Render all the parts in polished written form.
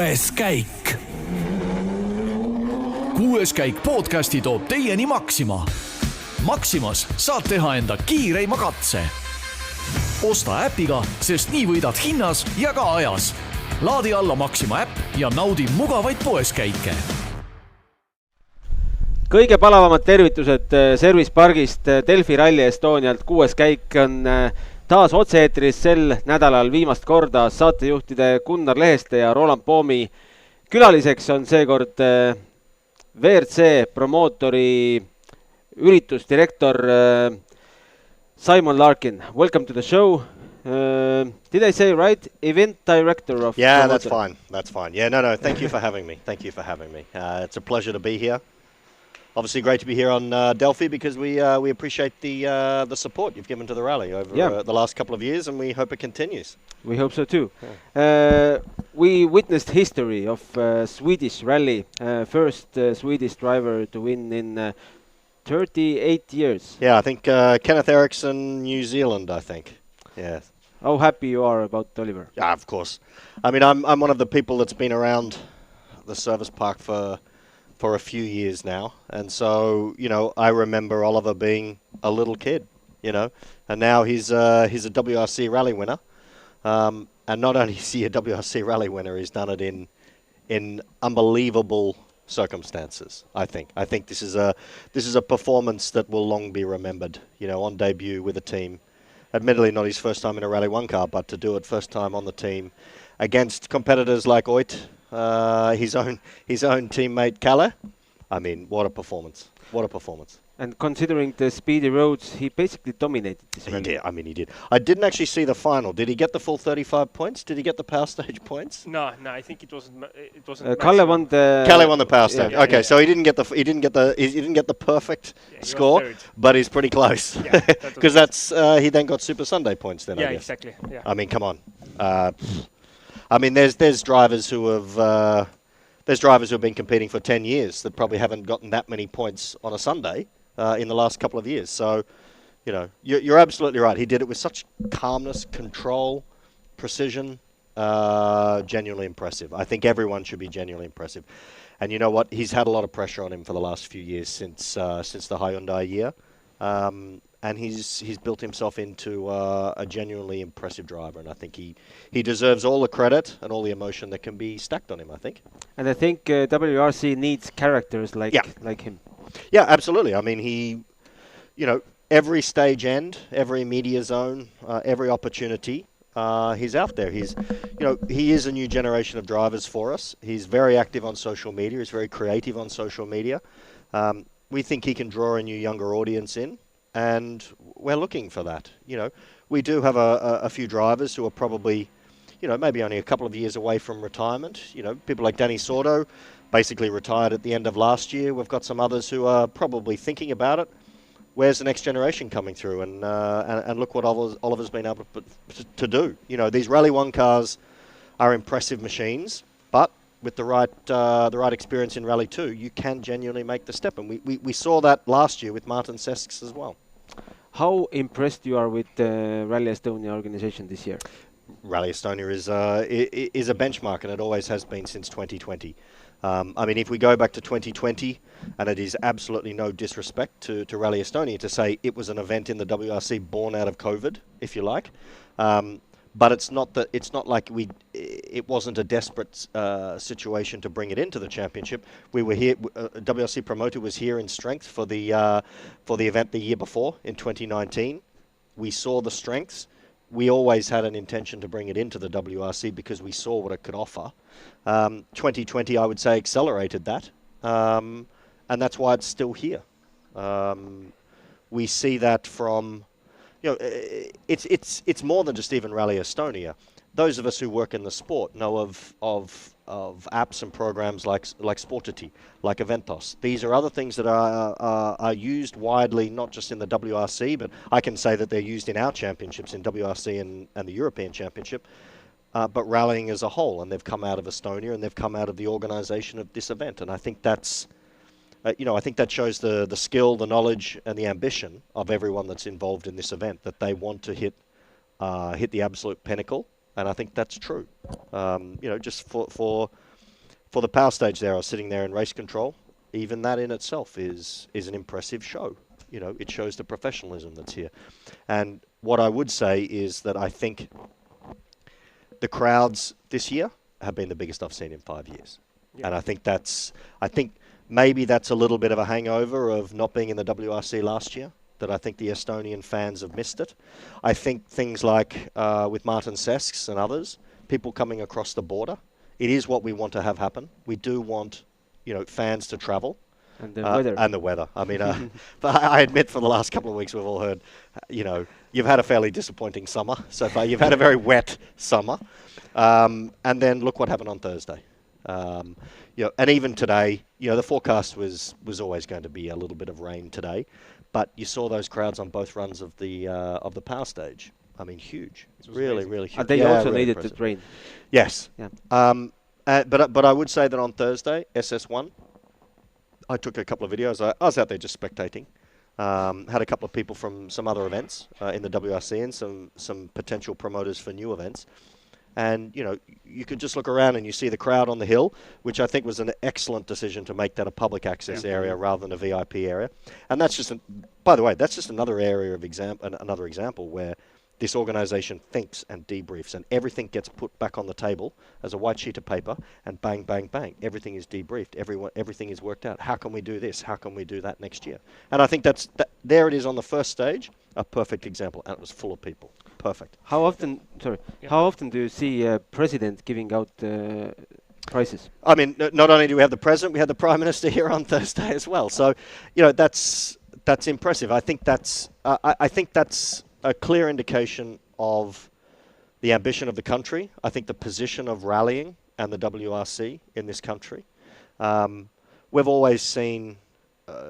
kuues käik. Kuues käik podcasti toob teieni Maxima. Maximas saad teha enda kiireima katse. Osta äpiga, sest nii võidad hinnas ja ka ajas. Laadi alla Maxima äpp ja naudi mugavaid poeskäike. Kõige palavamad tervitused Service Pargist Delfi Rally Estonialt. Kuues käik on taas otse-eetris sel nädalal viimast korda. Saatejuhtide Gunnar Leheste ja Roland Poomi külaliseks on seekord WRC promootori üritusdirektor Simon Larkin. Welcome to the show. Did I say right? Event director of Yeah, promoter. that's fine. Yeah, no, thank you for having me. It's a pleasure to be here. Obviously great to be here on Delphi because we appreciate the support you've given to the rally over the last couple of years, and we hope it continues. We hope so too. We witnessed history of Swedish rally. First Swedish driver to win in 38 years. Yeah, I think Kenneth Eriksson, New Zealand, I think. Yes. How happy you are about Oliver? Yeah, of course. I mean, I'm one of the people that's been around the service park for a few years now, and so I remember Oliver being a little kid, and now he's a WRC rally winner, and not only is he a WRC rally winner, he's done it in unbelievable circumstances. I think this is a performance that will long be remembered. On debut with a team, admittedly not his first time in a Rally 1 car, but to do it first time on the team against competitors like Oit. His own teammate Kalle. I mean, what a performance! And considering the speedy roads, he basically dominated this rally. He did. I didn't actually see the final. Did he get the full 35 points? Did he get the power stage points? No, I think it wasn't. Kalle won the power stage. Yeah, okay, yeah. so he didn't get the perfect score, but he's pretty close. Yeah, because he then got Super Sunday points then. Yeah, I guess. exactly. Yeah. I mean, come on. There's drivers who have been competing for 10 years that probably haven't gotten that many points on a Sunday in the last couple of years. So, you're absolutely right. He did it with such calmness, control, precision. Genuinely impressive. I think everyone should be genuinely impressive. And you know what? He's had a lot of pressure on him for the last few years since the Hyundai year. And he's built himself into a genuinely impressive driver, and I think he deserves all the credit and all the emotion that can be stacked on him, I think. And I think WRC needs characters like him. Yeah, absolutely. I mean, every stage end, every media zone, every opportunity, he's out there. He is a new generation of drivers for us. He's very active on social media. He's very creative on social media. We think he can draw a new younger audience in. And we're looking for that. We do have a few drivers who are probably, maybe only a couple of years away from retirement. People like Danny Sordo basically retired at the end of last year. We've got some others who are probably thinking about it. Where's the next generation coming through? And look what Oliver's been able to do. These Rally 1 cars are impressive machines, but with the right experience in Rally 2, you can genuinely make the step. And we saw that last year with Martin Sesks as well. How impressed you are with the Rally Estonia organization this year? Rally Estonia is a benchmark, and it always has been since 2020. If we go back to 2020, and it is absolutely no disrespect to Rally Estonia to say it was an event in the WRC born out of COVID, if you like. But it's not like it wasn't a desperate situation to bring it into the championship. We were here. WRC promoter was here in strength for the event the year before in 2019. We saw the strengths. We always had an intention to bring it into the WRC because we saw what it could offer. 2020, I would say, accelerated that, and that's why it's still here. We see that from. It's more than just even Rally Estonia. Those of us who work in the sport know of apps and programs like Sportity, like Eventos. These are other things that are used widely, not just in the WRC, but I can say that they're used in our championships, in WRC and the European Championship, but rallying as a whole. And they've come out of Estonia, and they've come out of the organisation of this event. And I think that's I think that shows the skill, the knowledge, and the ambition of everyone that's involved in this event, that they want to hit the absolute pinnacle, and I think that's true. Just for for the power stage there, I was sitting there in race control. Even that in itself is an impressive show. You know, it shows the professionalism that's here. And what I would say is that I think the crowds this year have been the biggest I've seen in 5 years. Yeah. And I think maybe that's a little bit of a hangover of not being in the WRC last year, that I think the Estonian fans have missed it. I think things like with Martin Sesks and others, people coming across the border, it is what we want to have happen. We do want, you know, fans to travel. And the weather. And the weather. I mean, but I admit for the last couple of weeks we've all heard, you know, you've had a fairly disappointing summer so far. You've had a very wet summer. And then look what happened on Thursday. You know, and even today, you know, the forecast was always going to be a little bit of rain today, but you saw those crowds on both runs of the power stage. I mean, huge. Really, really huge. And they Yeah, also really needed impressive. the rain. Yes. Yeah. But I would say that on Thursday, SS1, I took a couple of videos. I was out there just spectating. Had a couple of people from some other events in the WRC and some potential promoters for new events. And, you know, you could just look around and you see the crowd on the hill, which I think was an excellent decision to make that a public access area rather than a VIP area. And that's just, by the way, that's just another area of another example where this organisation thinks and debriefs, and everything gets put back on the table as a white sheet of paper, and bang, bang, bang, everything is debriefed. Everything is worked out. How can we do this? How can we do that next year? And I think there it is on the first stage, a perfect example, and it was full of people. Perfect. How often do you see a president giving out prizes? I mean, not only do we have the president, we had the prime minister here on Thursday as well. So, you know, that's impressive. I think that's a clear indication of the ambition of the country. I think the position of rallying and the WRC in this country. We've always seen,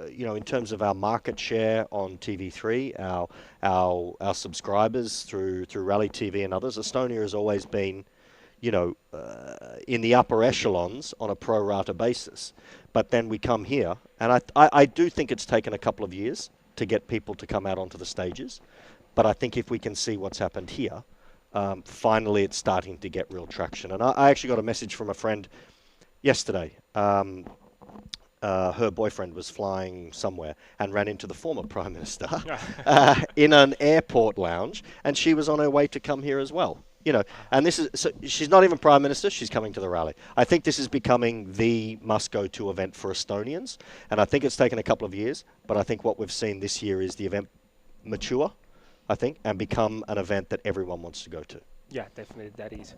you know, in terms of our market share on TV3, our subscribers through Rally TV and others, Estonia has always been, you know, in the upper echelons on a pro rata basis. But then we come here, and I do think it's taken a couple of years to get people to come out onto the stages. But I think if we can see what's happened here, finally it's starting to get real traction. And I actually got a message from a friend yesterday. Her boyfriend was flying somewhere and ran into the former Prime Minister in an airport lounge, and she was on her way to come here as well. You know, and so she's not even Prime Minister, she's coming to the rally. I think this is becoming the must-go-to event for Estonians, and I think it's taken a couple of years, but I think what we've seen this year is the event mature, I think, and become an event that everyone wants to go to. Yeah, definitely that is.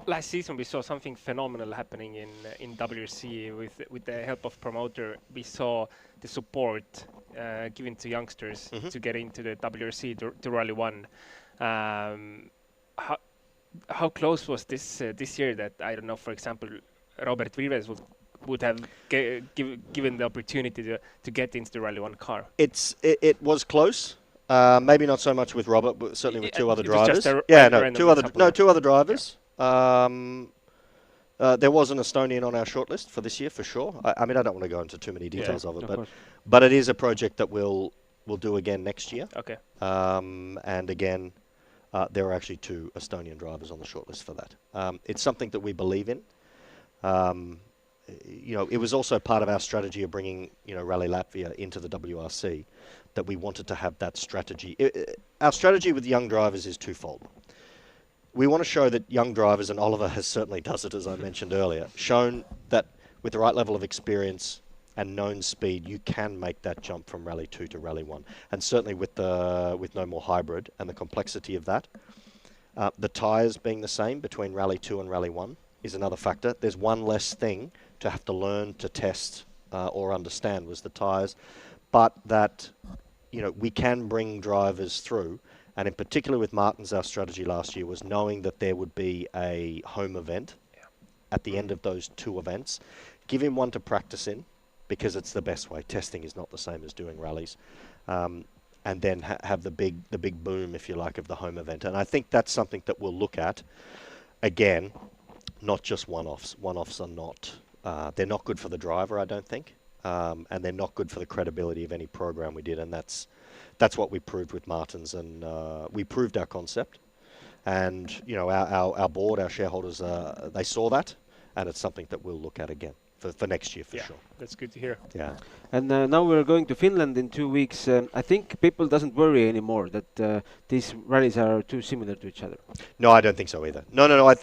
Last season we saw something phenomenal happening in WRC with the help of promoter. We saw the support given to youngsters to get into the WRC to Rally 1. How close was this year that, I don't know, for example, Robert Vives would have given the opportunity to get into the Rally 1 car? It was close. Maybe not so much with Robert, but certainly with two other drivers. Two other drivers. Yeah. There was an Estonian on our shortlist for this year, for sure. I mean, I don't want to go into too many details of it, but it is a project that we'll do again next year. Okay. And again, there are actually two Estonian drivers on the shortlist for that. It's something that we believe in. You know, it was also part of our strategy of bringing, you know, Rally Latvia into the WRC, that we wanted to have that strategy. Our strategy with young drivers is twofold. We want to show that young drivers, and Oliver has certainly does it, as I mentioned earlier, shown that with the right level of experience and known speed, you can make that jump from Rally 2 to Rally 1. And certainly with No More Hybrid and the complexity of that, the tyres being the same between Rally 2 and Rally 1 is another factor. There's one less thing to have to learn to test or understand was the tyres, but that, you know, we can bring drivers through, and in particular with Martins, our strategy last year was knowing that there would be a home event at the end of those two events. Give him one to practice in, because it's the best way. Testing is not the same as doing rallies, and then have the big boom, if you like, of the home event. And I think that's something that we'll look at again, not just one-offs. One-offs are not. They're not good for the driver, I don't think. And they're not good for the credibility of any program we did, and that's what we proved with Martins, and we proved our concept. And you know, our board, our shareholders, they saw that, and it's something that we'll look at again for next year for Yeah, sure. that's good to hear. Yeah. And now we're going to Finland in 2 weeks. I think people doesn't worry anymore that these rallies are too similar to each other. No, I don't think so either. No.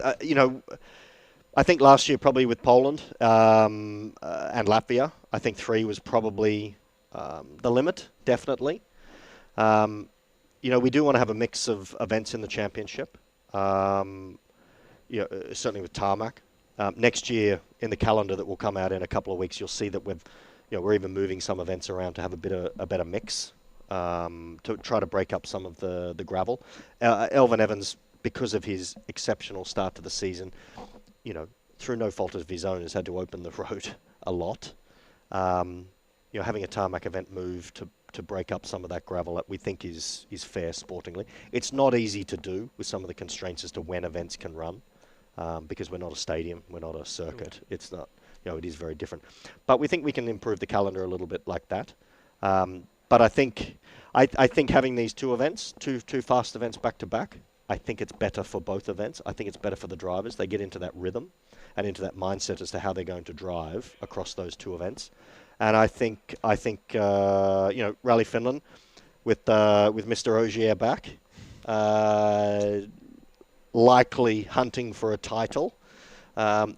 I think last year probably with Poland and Latvia, I think 3 was probably the limit, definitely. We do want to have a mix of events in the championship. Certainly with tarmac. Next year in the calendar that will come out in a couple of weeks, you'll see that we're even moving some events around to have a better mix to try to break up some of the gravel. Elfyn Evans, because of his exceptional start to the season, through no fault of his own, has had to open the road a lot. Having a tarmac event move to break up some of that gravel, we think is fair sportingly. It's not easy to do with some of the constraints as to when events can run, because we're not a stadium, we're not a circuit. It's not, it is very different. But we think we can improve the calendar a little bit like that. But I think having these 2 events, two fast events back to back, I think it's better for both events. I think it's better for the drivers. They get into that rhythm and into that mindset as to how they're going to drive across those 2 events. And I think Rally Finland with Mr. Ogier back, likely hunting for a title.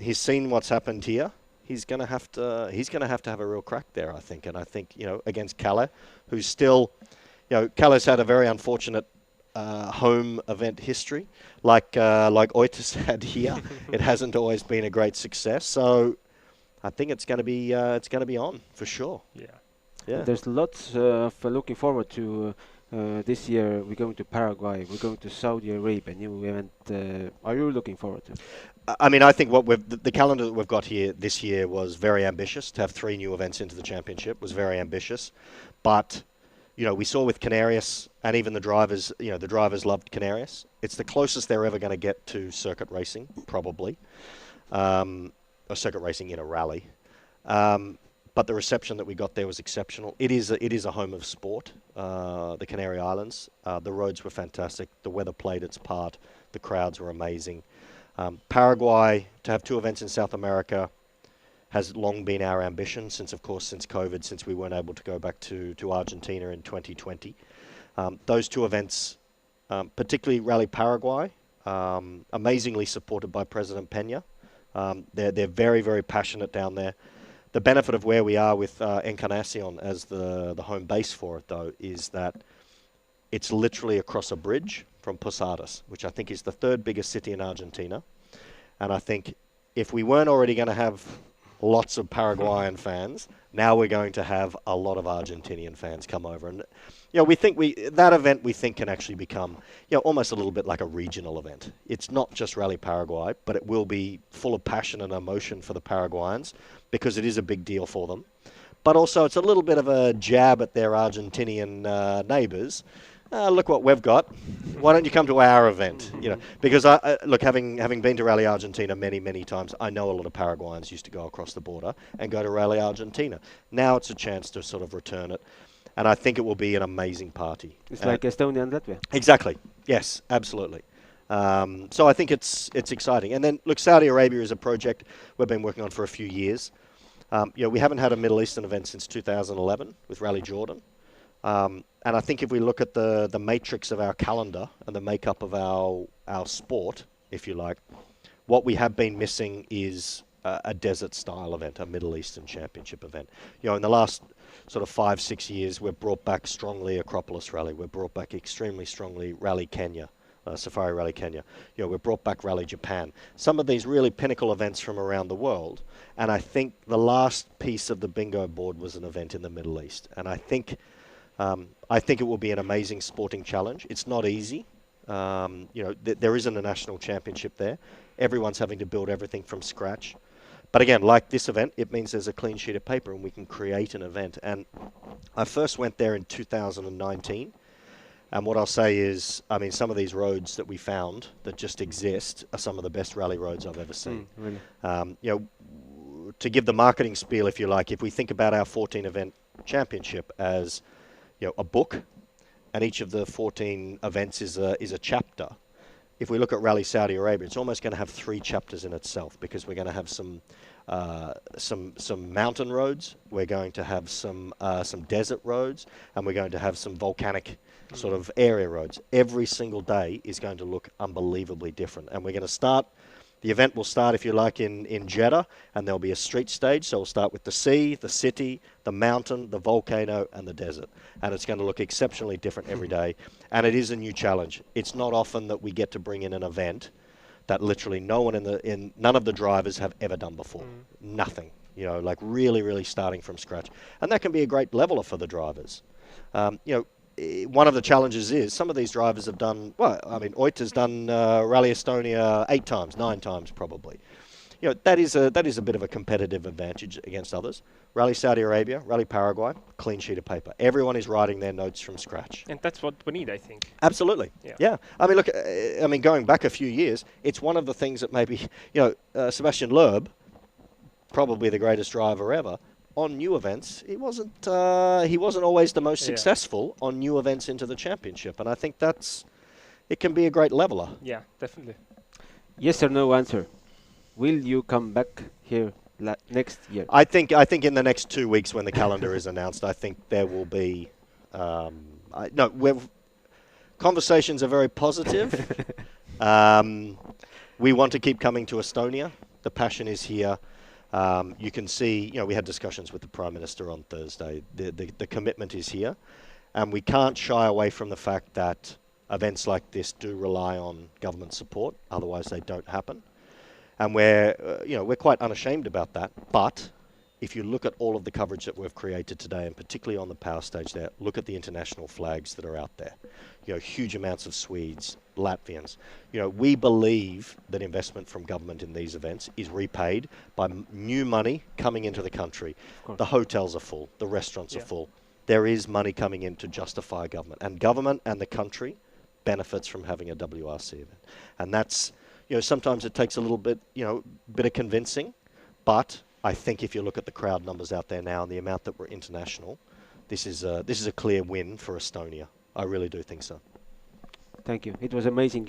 He's seen what's happened here. He's going to have to have a real crack there, I think. And I think against Kalle, who's still, Kalle's had a very unfortunate home event history, like Oitis had here. It hasn't always been a great success. So I think it's going to be on for sure. Yeah. There's lots of looking forward to. This year we're going to Paraguay, we're going to Saudi Arabia, new event. Are you looking forward to? I mean, I think the calendar that we've got here this year was very ambitious. To have 3 new events into the championship was very ambitious. But, we saw with Canarias, and even the drivers, the drivers loved Canarias. It's the closest they're ever going to get to circuit racing, probably, or circuit racing in a rally. But the reception that we got there was exceptional. It is a home of sport, the Canary Islands. The roads were fantastic. The weather played its part. The crowds were amazing. Paraguay, to have 2 events in South America, has long been our ambition since COVID, since we weren't able to go back to Argentina in 2020. Those 2 events, particularly Rally Paraguay, amazingly supported by President Peña. They're very, very passionate down there. The benefit of where we are with Encarnacion as the home base for it, though, is that it's literally across a bridge from Posadas, which I think is the 3rd biggest city in Argentina. And I think if we weren't already going to have lots of Paraguayan fans, now we're going to have a lot of Argentinian fans come over. And we think that event can actually become almost a little bit like a regional event. It's not just Rally Paraguay, but it will be full of passion and emotion for the Paraguayans, because it is a big deal for them. But also it's a little bit of a jab at their Argentinian neighbours. Look what we've got. Why don't you come to our event? Because having been to Rally Argentina many, many times, I know a lot of Paraguayans used to go across the border and go to Rally Argentina. Now it's a chance to sort of return it. And I think it will be an amazing party. It's like Estonia and Latvia. Exactly. Yes, absolutely. So I think it's exciting. And then, look, Saudi Arabia is a project we've been working on for a few years. We haven't had a Middle Eastern event since 2011 with Rally Jordan. And I think if we look at the matrix of our calendar and the makeup of our sport, if you like, what we have been missing is a desert-style event, a Middle Eastern Championship event. In the last sort of 5-6 years, we've brought back strongly Acropolis Rally. We've brought back extremely strongly Rally Kenya, Safari Rally Kenya. We've brought back Rally Japan. Some of these really pinnacle events from around the world. And I think the last piece of the bingo board was an event in the Middle East. And I think it will be an amazing sporting challenge. It's not easy. There isn't a national championship there. Everyone's having to build everything from scratch. But again, like this event, it means there's a clean sheet of paper and we can create an event. And I first went there in 2019. And what I'll say is, some of these roads that we found that just exist are some of the best rally roads I've ever seen. Really? To give the marketing spiel, if you like, if we think about our 14-event championship as a book, and each of the 14 events is a chapter, if we look at Rally Saudi Arabia, it's almost going to have 3 chapters in itself, because we're going to have some mountain roads, we're going to have some desert roads, and we're going to have some volcanic sort of area roads. Every single day is going to look unbelievably different, and we're going to start. The event will start, if you like, in Jeddah, and there'll be a street stage. So we'll start with the sea, the city, the mountain, the volcano, and the desert. And it's going to look exceptionally different every day. And it is a new challenge. It's not often that we get to bring in an event that literally no one none of the drivers have ever done before. Nothing. You know, like really, really starting from scratch. And that can be a great leveler for the drivers. You know, one of the challenges is some of these drivers have done, well, I mean, Oit has done Rally Estonia 8 times, 9 times probably. You know, that is a bit of a competitive advantage against others. Rally Saudi Arabia, Rally Paraguay, clean sheet of paper. Everyone is writing their notes from scratch. And that's what we need, I think. Absolutely. Yeah. I mean, look, going back a few years, it's one of the things that maybe, you know, Sebastian Loeb, probably the greatest driver ever, on new events, he wasn't always the most successful on new events into the championship, and I think it can be a great leveler. Yeah, definitely. Yes or no answer. Will you come back here next year? I think in the next 2 weeks when the calendar is announced, I think there will be. Conversations are very positive. We want to keep coming to Estonia. The passion is here. You can see, you know, we had discussions with the Prime Minister on Thursday. The commitment is here, and we can't shy away from the fact that events like this do rely on government support. Otherwise, they don't happen, and we're quite unashamed about that. But if you look at all of the coverage that we've created today, and particularly on the power stage there, look at the international flags that are out there. You know, huge amounts of Swedes, Latvians. You know, we believe that investment from government in these events is repaid by new money coming into the country. The hotels are full, the restaurants are full. There is money coming in to justify government, and the country benefits from having a WRC event. And that's, you know, sometimes it takes a little bit, you know, bit of convincing, but I think if you look at the crowd numbers out there now and the amount that were international, this is a clear win for Estonia. I really do think so. Thank you. It was amazing.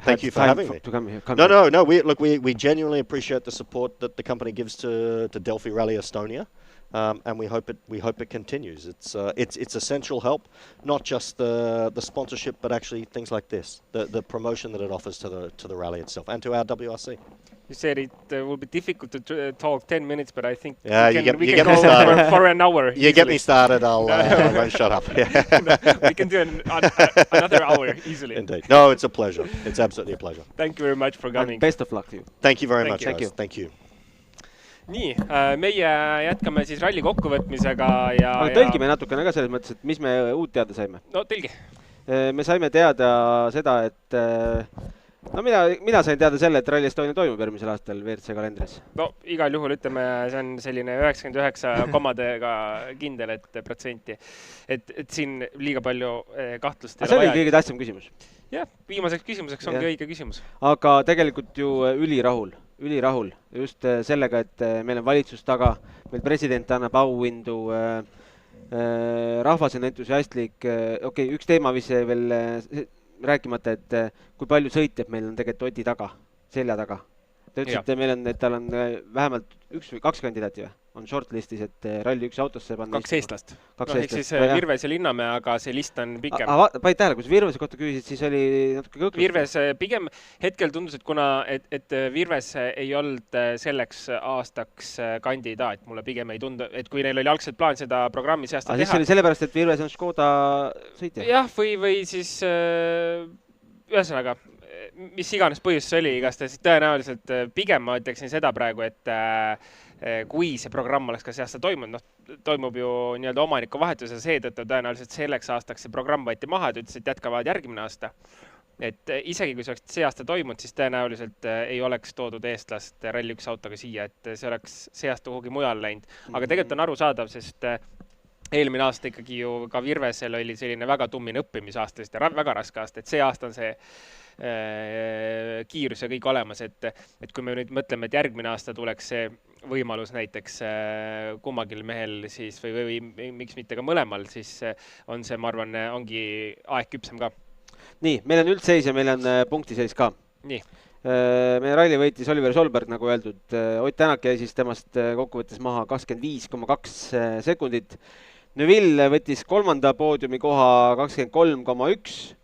Thank you for having me. To come here. No. We genuinely appreciate the support that the company gives to Delphi Rally Estonia, and we hope it continues. It's essential help, not just the sponsorship, but actually things like this, the promotion that it offers to the rally itself and to our WRC. You said it will be difficult to talk 10 minutes, but I think we can go for an hour. You get me started, I won't shut up. We can do another hour easily. Indeed. No, it's a pleasure. It's absolutely a pleasure. Thank you very much for coming. And best of luck to you. Thank you very much, Thank guys. you. Thank you. Nii, meie jätkame siis ralli kokkuvõtmisega ja... Aga tõlgime natukene ka selles mõttes, et mis me uut teada saime. No, tõlgi. Me saime teada seda, et... No mina sain teada selle, et Rally Estonia toimub järgmisel aastal WRC kalendris. No, igal juhul ütleme, see on selline 99 komadega kindel, et protsenti. Et siin liiga palju kahtlust. See oli kõige tähtsam küsimus. Jah, viimaseks küsimuseks ongi õige küsimus. Aga tegelikult ju ülirahul just sellega, et meil on valitsus taga, meil president annab auhindu, rahvas on entusiastlik. Okei, üks teema, mis veel rääkimata, et kui palju sõitjad meil on tegelikult Oti taga, selja taga. Te ütlesite, et tal on vähemalt 1 või 2 kandidaati või? On shortlistis, et ralli 1 autosse panna. 2 eestlast. Ehk siis Virves ja Linnamäe, aga see list on pikem. Paid tähele, kui sa Virvese kohta küsisid, siis oli natuke kõhklust. Virves pigem hetkel tundus, et kuna et Virves ei olnud selleks aastaks kandidaat, mulle pigem ei tundu, et kui neil oli algselt plaan seda programmi see aasta teha. Siis oli sellepärast, et Virves on Škoda sõitja? Jah, või siis ühesõnaga, mis iganes põhjus see oli, igast tõenäoliselt pigem ma ütleksin seda praegu, et kui see programm oleks ka see aasta toimunud, toimub ju nii-öelda omaniku vahetus ja seetõttu tõenäoliselt selleks aastaks see programm võeti maha, et ütles, et jätkavad järgmine aasta. Et isegi kui see oleks see aasta toimunud, siis tõenäoliselt ei oleks toodud eestlast Rally 1 autoga siia, et see oleks see aasta kuhugi mujal läinud. Aga tegelikult on arusaadav, sest eelmine aasta ikkagi ju ka Virvesel oli selline väga tummine õppimisaasta, väga raske aasta, et see aasta on see kiirus ja kõik olemas, et kui me nüüd mõtleme, et järgmine aasta tuleks see võimalus näiteks kummagil mehel siis või miks mitte ka mõlemal, siis on see, ma arvan, ongi aeg küpsem ka. nii, meil on üldseis ja meil on punktiseis ka. Nii. Meie ralli võitis Oliver Solberg, nagu öeldud. Ott Tänak jäi siis temast kokkuvõttes maha 25,2 sekundit. Neville võttis 3. poodiumi koha 23,1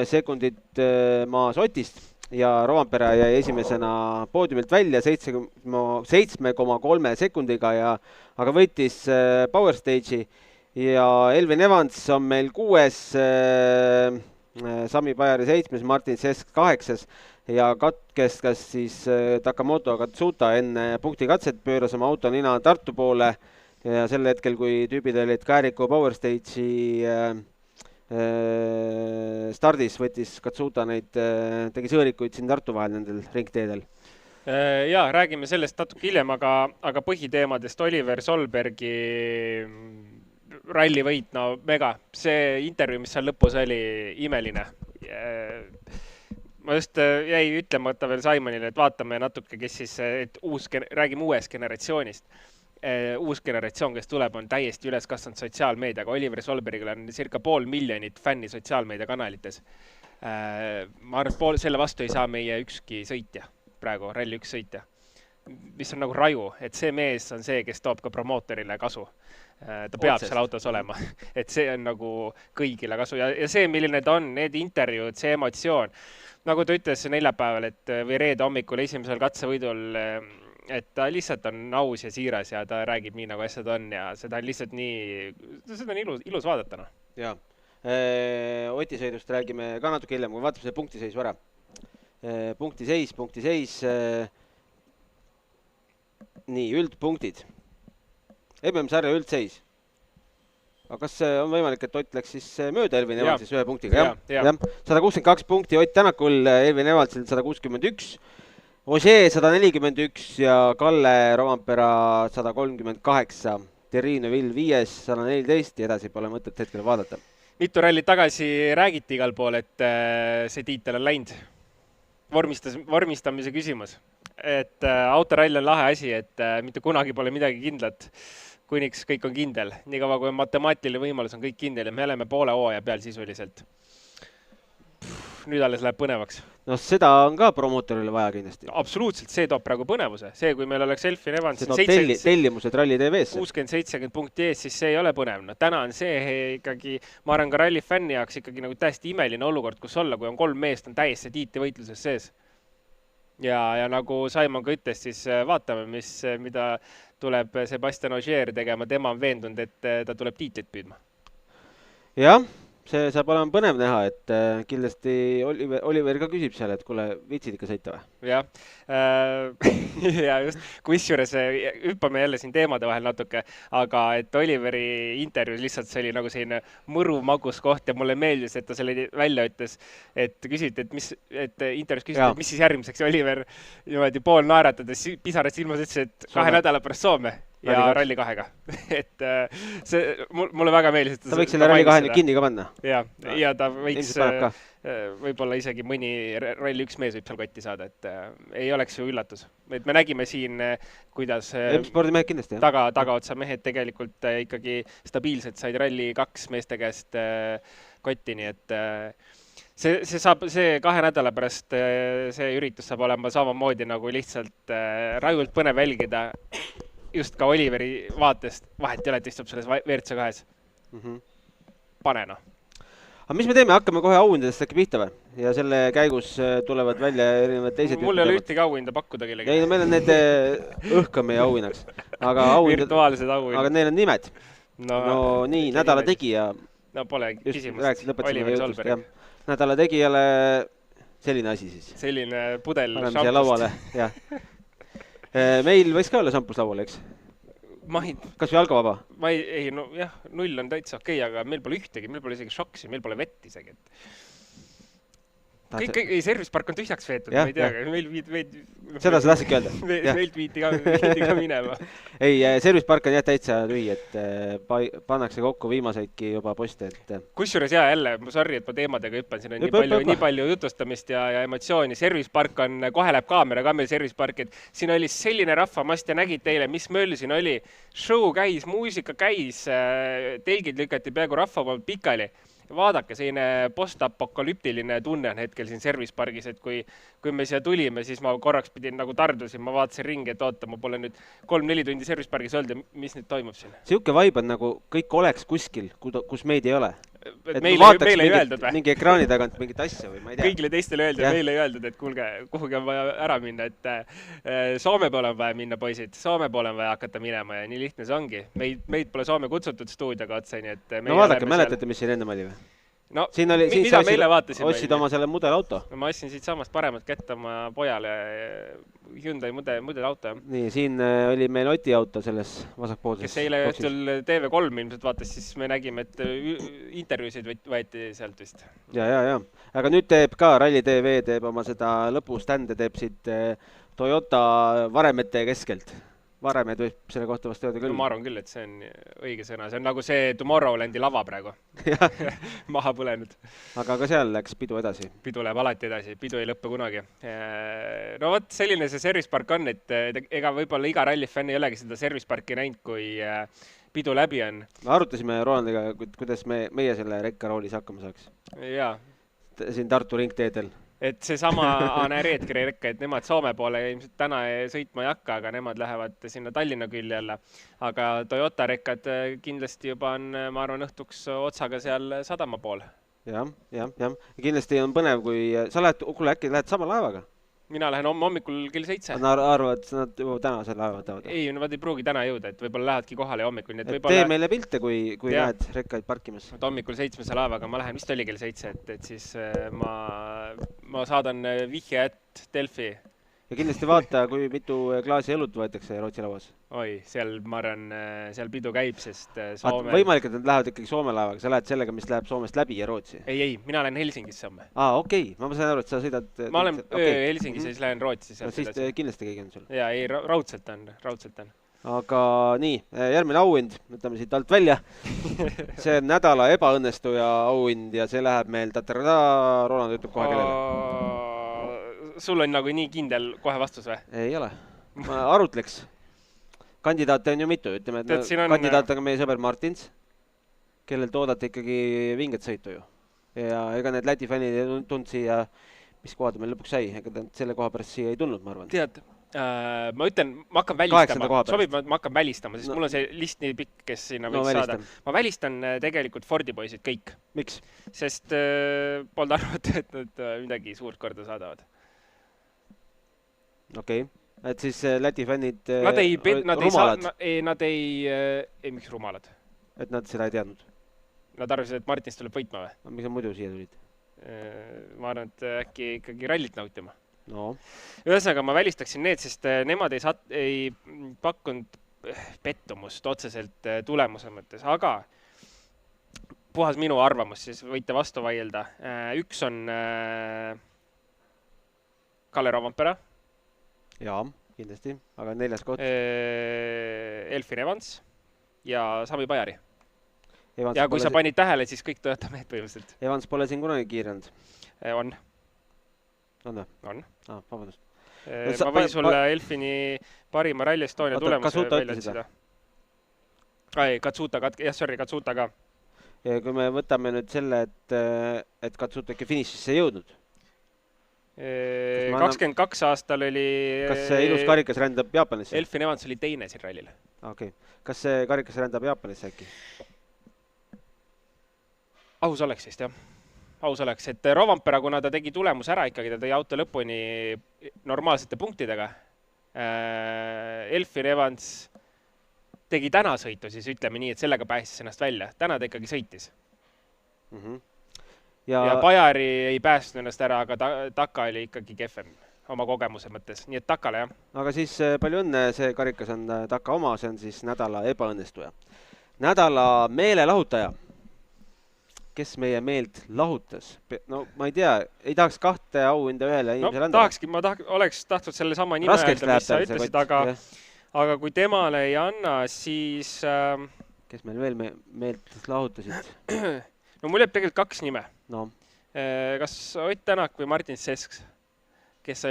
sekundit maas Otist ja Rovanpera jäi esimesena poodiumilt välja 7,3 sekundiga, aga võitis Power Stage'i ja Elvin Evans on meil 6, Sami Pajari 7, Martin Sesk 8 ja katkestas siis Takamoto Katsuta enne punktikatset, pööras oma auto nina Tartu poole ja sel hetkel, kui tüübid olid Kääriku Power Stage'i stardis, võttis Katsuta neid, tegi sõõrikuid siin Tartu vahel nendel ringteedel. Jaa, räägime sellest natuke hiljem, aga põhiteemadest Oliver Solbergi rallivõit, no mega. See intervjuu, mis seal lõpus oli, imeline. Ma just jäi ütlemata veel Simonile, et vaatame natuke, kes siis, et räägime uuest generatsioonist. Uus generatsioon, kes tuleb, on täiesti üles kasvanud sotsiaalmeediaga. Oliver Solbergil on circa 500 000 fänni sotsiaalmeediakanalites. Ma arvan, et selle vastu ei saa meie ükski sõitja, praegu Rally 1 sõitja, mis on nagu raju, et see mees on see, kes toob ka promootorile kasu. Ta peab seal autos olema, et see on nagu kõigile kasu ja see, milline ta on, need intervjuud, see emotsioon, nagu ta ütles neljapäeval, või reede hommikul esimesel katsevõidul, et ta lihtsalt on aus ja siiras ja ta räägib nii, nagu asjad on ja seda on lihtsalt nii, seda on ilus vaadata. No. Jaa, Otisõidust räägime ka natuke hiljem, kui vaatame see punktiseisu ära. Punktiseis, nii, üldpunktid. MM-sarja üldseis. Aga kas on võimalik, et Ott läks siis mööda Elvin Evansis ühe punktiga? Jah. 162 punkti Ott Tänakul, Elvin Evansil 161, Ožee 141 ja Kalle Rovanpera 138. Thierry Neuville 5, 114 ja edasi pole mõtet hetkel vaadata. Mitu rallit tagasi räägiti igal pool, et see tiitel on läinud. Vormistamise küsimus. Et autorall on lahe asi, et mitte kunagi pole midagi kindlat, kuniks kõik on kindel. Nii kaua, kui matemaatiline võimalus on kõik kindel ja me oleme poole hooaja peal sisuliselt. Nüüd alles läheb põnevaks. No seda on ka promootorile vaja kindlasti. Absoluutselt, see toob praegu põnevuse. See, kui meil oleks Elfin Evans tellimused Rally TV-sse 60-70 punkti ees, siis see ei ole põnev. No, täna on see ikkagi, ma arvan ka ralli fänni jaoks ikkagi nagu täiesti imeline olukord, kus olla, kui on 3 meest on täiesti tiitlivõitluses sees. Ja nagu Simon ka ütles, siis vaatame, mida tuleb Sebastian Ogier tegema. Tema on veendunud, et ta tuleb tiitlit püüdma. Jah. See saab olema põnev näha, et kindlasti Oliver ka küsib seal, et kuule, viitsid ikka sõita või? Jah, ja just, kusjuures hüppame jälle siin teemade vahel natuke, aga et Oliveri intervjuus lihtsalt see oli nagu selline mõru magus koht ja mulle meeldis, et ta selle välja ütles, et küsiti, et intervjuus küsiti, et mis siis järgmiseks Oliver niimoodi pool naeratades pisarad silmas ütles, et 2 nädala pärast Soome. Ja Rally 2-ga. Et see mulle väga meeldis. Ta võiks selle Rally 2 kinni ka panna. Ja ta võiks võib-olla isegi mõni Rally 1 mees võib seal kotti saada, et ei oleks ju üllatus. Et me nägime siin, kuidas M-spordimehed kindlasti, tagaotsa mehed tegelikult ikkagi stabiilselt said Rally 2 meeste käest kotti, nii et see 2 nädala pärast see üritus saab olema samamoodi nagu lihtsalt rajult põnev välgida just ka Oliveri vaatest, vahet ei ole, et istub selles WRC 2-s. Pane noh. Aga mis me teeme? Hakkame kohe auhindadest äkki pihta või? Ja selle käigus tulevad välja erinevad teised mul ei ole ühtegi auhinda pakkuda kellegi. Ei, no meil on need õhkame auhinnaks. Virtuaalsed auhinnad. Aga neil on nimed. No nii, nädala tegija. No pole küsimust. Oliver Solberg. Nädala tegijale selline asi siis. Selline pudel šampust. Paneme siia lauale, jah. Meil võiks ka olla šampus lauale, eks? Kas või algavaba? Ei, no jah, 0 on täitsa okei, aga meil pole ühtegi, meil pole isegi šoksi, meil pole vett isegi. Ei, servicepark on tühjaks veetud, ma ei tea, meil seda sa tahtsidki öelda? Meilt viiti ka minema. Ei, servicepark on jah täitsa tühi, et pannakse kokku viimaseidki juba poste. Kusjuures jah, jälle, sorry, et ma teemadega hüppan, siin on nii palju jutustamist ja emotsiooni. Servicepark on, kohe läheb kaamera ka meil servicepark, et siin oli selline rahvamast ja nägid teile, mis möll siin oli. Show käis, muusika käis, telgid lükati peaaegu rahva poolt pikali. vaadake, selline postapokalüptiline tunne on hetkel siin Service Pargis, et kui me siia tulime, siis ma korraks pidin nagu tardusin, ma vaatasin ringi, et oota, ma pole nüüd 3-4 tundi Service Pargis olnud ja mis nüüd toimub siin? Siuke vibe on nagu kõik oleks kuskil, kus meid ei ole. Et meile ei öeldud või? Mingi ekraani tagant mingit asja või ma ei tea. Kõigile teistele öeldi, meile ei öeldud, et kuulge, kuhugi on vaja ära minna, et Soome poole on vaja minna, poisid. Soome poole on vaja hakata minema ja nii lihtne see ongi. Meid pole Soome kutsutud stuudioga otse, nii et... No vaadake, mäletate, mis siin ennem oli või? No, mida meile vaatasime? Ostsid oma selle mudelauto? No, ma ostsin siit samast paremat kätte oma pojale Hyundai mudelauto. Nii, siin oli meil Oti auto selles vasakpoolses. Kes eile õhtul TV3 ilmselt vaatas, siis me nägime, et intervjuusid võeti sealt vist. Ja. Aga nüüd teeb ka Rally TV, teeb oma seda lõpustände, teeb siit Toyota varemete keskelt. Varemed võib selle kohta vast öelda küll. No, ma arvan küll, et see on õige sõna. See on nagu see Tomorrowlandi lava praegu. Maha põlenud. Aga ka seal läks pidu edasi. Pidu läheb alati edasi. Pidu ei lõppe kunagi. No vot, selline see Service Park on, et ega võib-olla iga rallifänn ei olegi seda Service Parki näinud, kui pidu läbi on. Me arutasime Rolandiga, kuidas meie selle rekkaroolis hakkama saaks. Jaa. Siin Tartu ringteedel. Et see sama Reetkeri rekka, et nemad Soome poole ilmselt täna sõitma ei hakka, aga nemad lähevad sinna Tallinna külje jälle. Aga Toyota rekkad kindlasti juba on, ma arvan, õhtuks otsaga seal sadama pool. Ja. Kindlasti on põnev, kui sa äkki lähed sama laevaga? Mina lähen hommikul kell 7. Nad arvavad, et nad juba täna selle laeva võtavad? Ei, nad ei pruugi täna jõuda, et võib-olla lähedki kohale hommikul. Tee meile pilte, kui näed rekkaid parkimas. Hommikul 7 laevaga ma lähen, vist oli kell 7, et siis ma saadan vihje Delfi. Ja kindlasti vaata, kui mitu klaasi õlut võetakse Rootsi lauas. Oi, seal ma arvan, seal pidu käib, sest Soome... Võimalik, et nad lähevad ikkagi Soome laevaga. Sa lähed sellega, mis läheb Soomest läbi ja Rootsi? Ei, mina lähen Helsingisse homme. Okei. Ma sain aru, et sa sõidad... Ma olen Helsingis ja siis lähen Rootsi. Siis kindlasti keegi on sul. Jaa, ei, raudselt on. Aga nii, järgmine auhind, võtame siit alt välja. See on nädala ebaõnnestuja auhind ja see läheb meil Roland ütleb kohe kellele. Sul on nagu nii kindel kohe vastus või? Ei ole. Ma arutleks. Kandidaate on ju mitu, ütleme, et kandidaat on meie sõber Martins, kellel toodate ikkagi vinget sõitu ju. Ja ega need Läti fännid ei tulnud siia, mis kohad meil lõpuks sai, ega selle koha pärast siia ei tulnud, ma arvan. Tead, ma ütlen, ma hakkan välistama. Sobib, ma hakkan välistama, sest mul on see list nii pikk, kes sinna võiks saada. Ma välistan tegelikult Fordi poisid kõik. Miks? Sest polnud arvata, et nad midagi suurt korda saadavad. Okei. Et siis Läti fännid rumalad? Nad ei, miks rumalad? Et nad seda ei teadnud? Nad arvasid, et Martins tuleb võitma või? Miks nad muidu siia tulid? Ma arvan, et äkki ikkagi rallit nautima. No. Ühesõnaga, ma välistaksin need, sest nemad ei pakkunud pettumust otseselt tulemuse mõttes, aga puhas minu arvamus, siis võite vastu vaielda. Üks on Kalle Rovanpera. Jaa, kindlasti, aga 4. koht. Elfin Evans ja Sami Pajari. Ja kui sa panid tähele, siis kõik Toyota mehed põhimõtteliselt. Evans pole siin kunagi kiiranud. On. On või? On. Vabandust. Ma võin sulle Elfini parima Rally Estonia tulemuse välja otsida. Katsuta ka. Ja kui me võtame nüüd selle, et Katsuta ikka finišisse jõudnud. 22 aastal oli... Kas see ilus karikas rändab Jaapanisse? Elfin Evans oli teine siin rallile. Okei. Kas see karikas rändab Jaapanisse äkki? Aus oleks vist, jah. Aus oleks, et Rovanpera, kuna ta tegi tulemus ära ikkagi, ta tõi auto lõpuni normaalsete punktidega. Elfin Evans tegi täna sõitu, siis ütleme nii, et sellega pääsis ennast välja. Täna ta ikkagi sõitis. Ja Pajari ei päästnud ennast ära, aga Taka oli ikkagi kehvem oma kogemuse mõttes. Nii et Takale, jah. Aga siis palju õnne, see karikas on Taka oma, see on siis nädala ebaõnnestuja. Nädala meelelahutaja. Kes meie meelt lahutas? No ma ei tea, ei tahaks 2 auhinda ühele inimesele anda. Tahakski, ma oleks tahtnud selle sama nime öelda, mis sa ütlesid, aga kui temale ei anna, siis... Kes meil veel meelt lahutasid? No mul jääb tegelikult 2 nime. No. Kas Ott Tänak või Martin Sesks, kes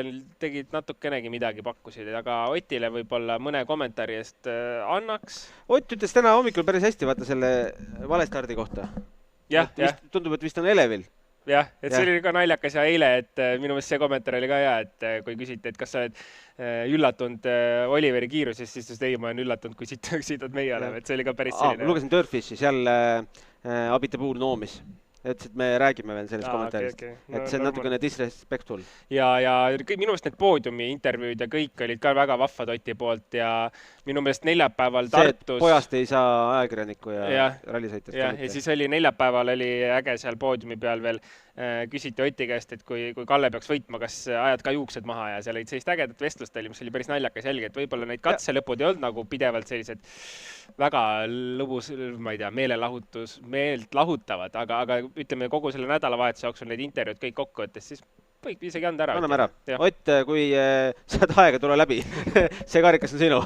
tegid natukenegi midagi pakkusid, aga Otile võib-olla mõne kommentaari eest annaks. Ott ütles täna hommikul päris hästi, vaata selle valestardi kohta. jah, jah. Tundub, et vist on Elevil. Jah, et see oli ka naljakas ja eile, et minu meelest see kommentaar oli ka hea, et kui küsiti, et kas sa oled üllatunud Oliveri kiirusest, siis ei, ma olen üllatunud, kui siitad meie oleme, et see oli ka päris selline. Ma lugesin Dirtfishi, seal Abiteboul noomis. Et me räägime veel sellest kommentaarist. Et see on natukene disrespectful. Ja minu meelest need poodiumi intervjuud ja kõik olid ka väga vahvad Oti poolt ja minu meelest neljapäeval Tartus... See, pojast ei saa ajakirjaniku ja rallisõitjast. Ja siis oli neljapäeval oli äge seal poodiumi peal veel küsiti Oti käest, et kui Kalle peaks võitma, kas ajad ka juuksed maha ja seal olid sellist ägedat vestlust oli, mis oli päris naljakas jälgi, et võib-olla neid katselõpud ei olnud nagu pidevalt sellised väga lõbus, ma ei tea, meelt lahutavad, aga ütleme kogu selle nädalavahetuse jooksul neid intervjuud kõik kokku võttes, siis võib isegi anda ära. Anname ära. Ott, kui saad aega, tule läbi. See karikas on sinu.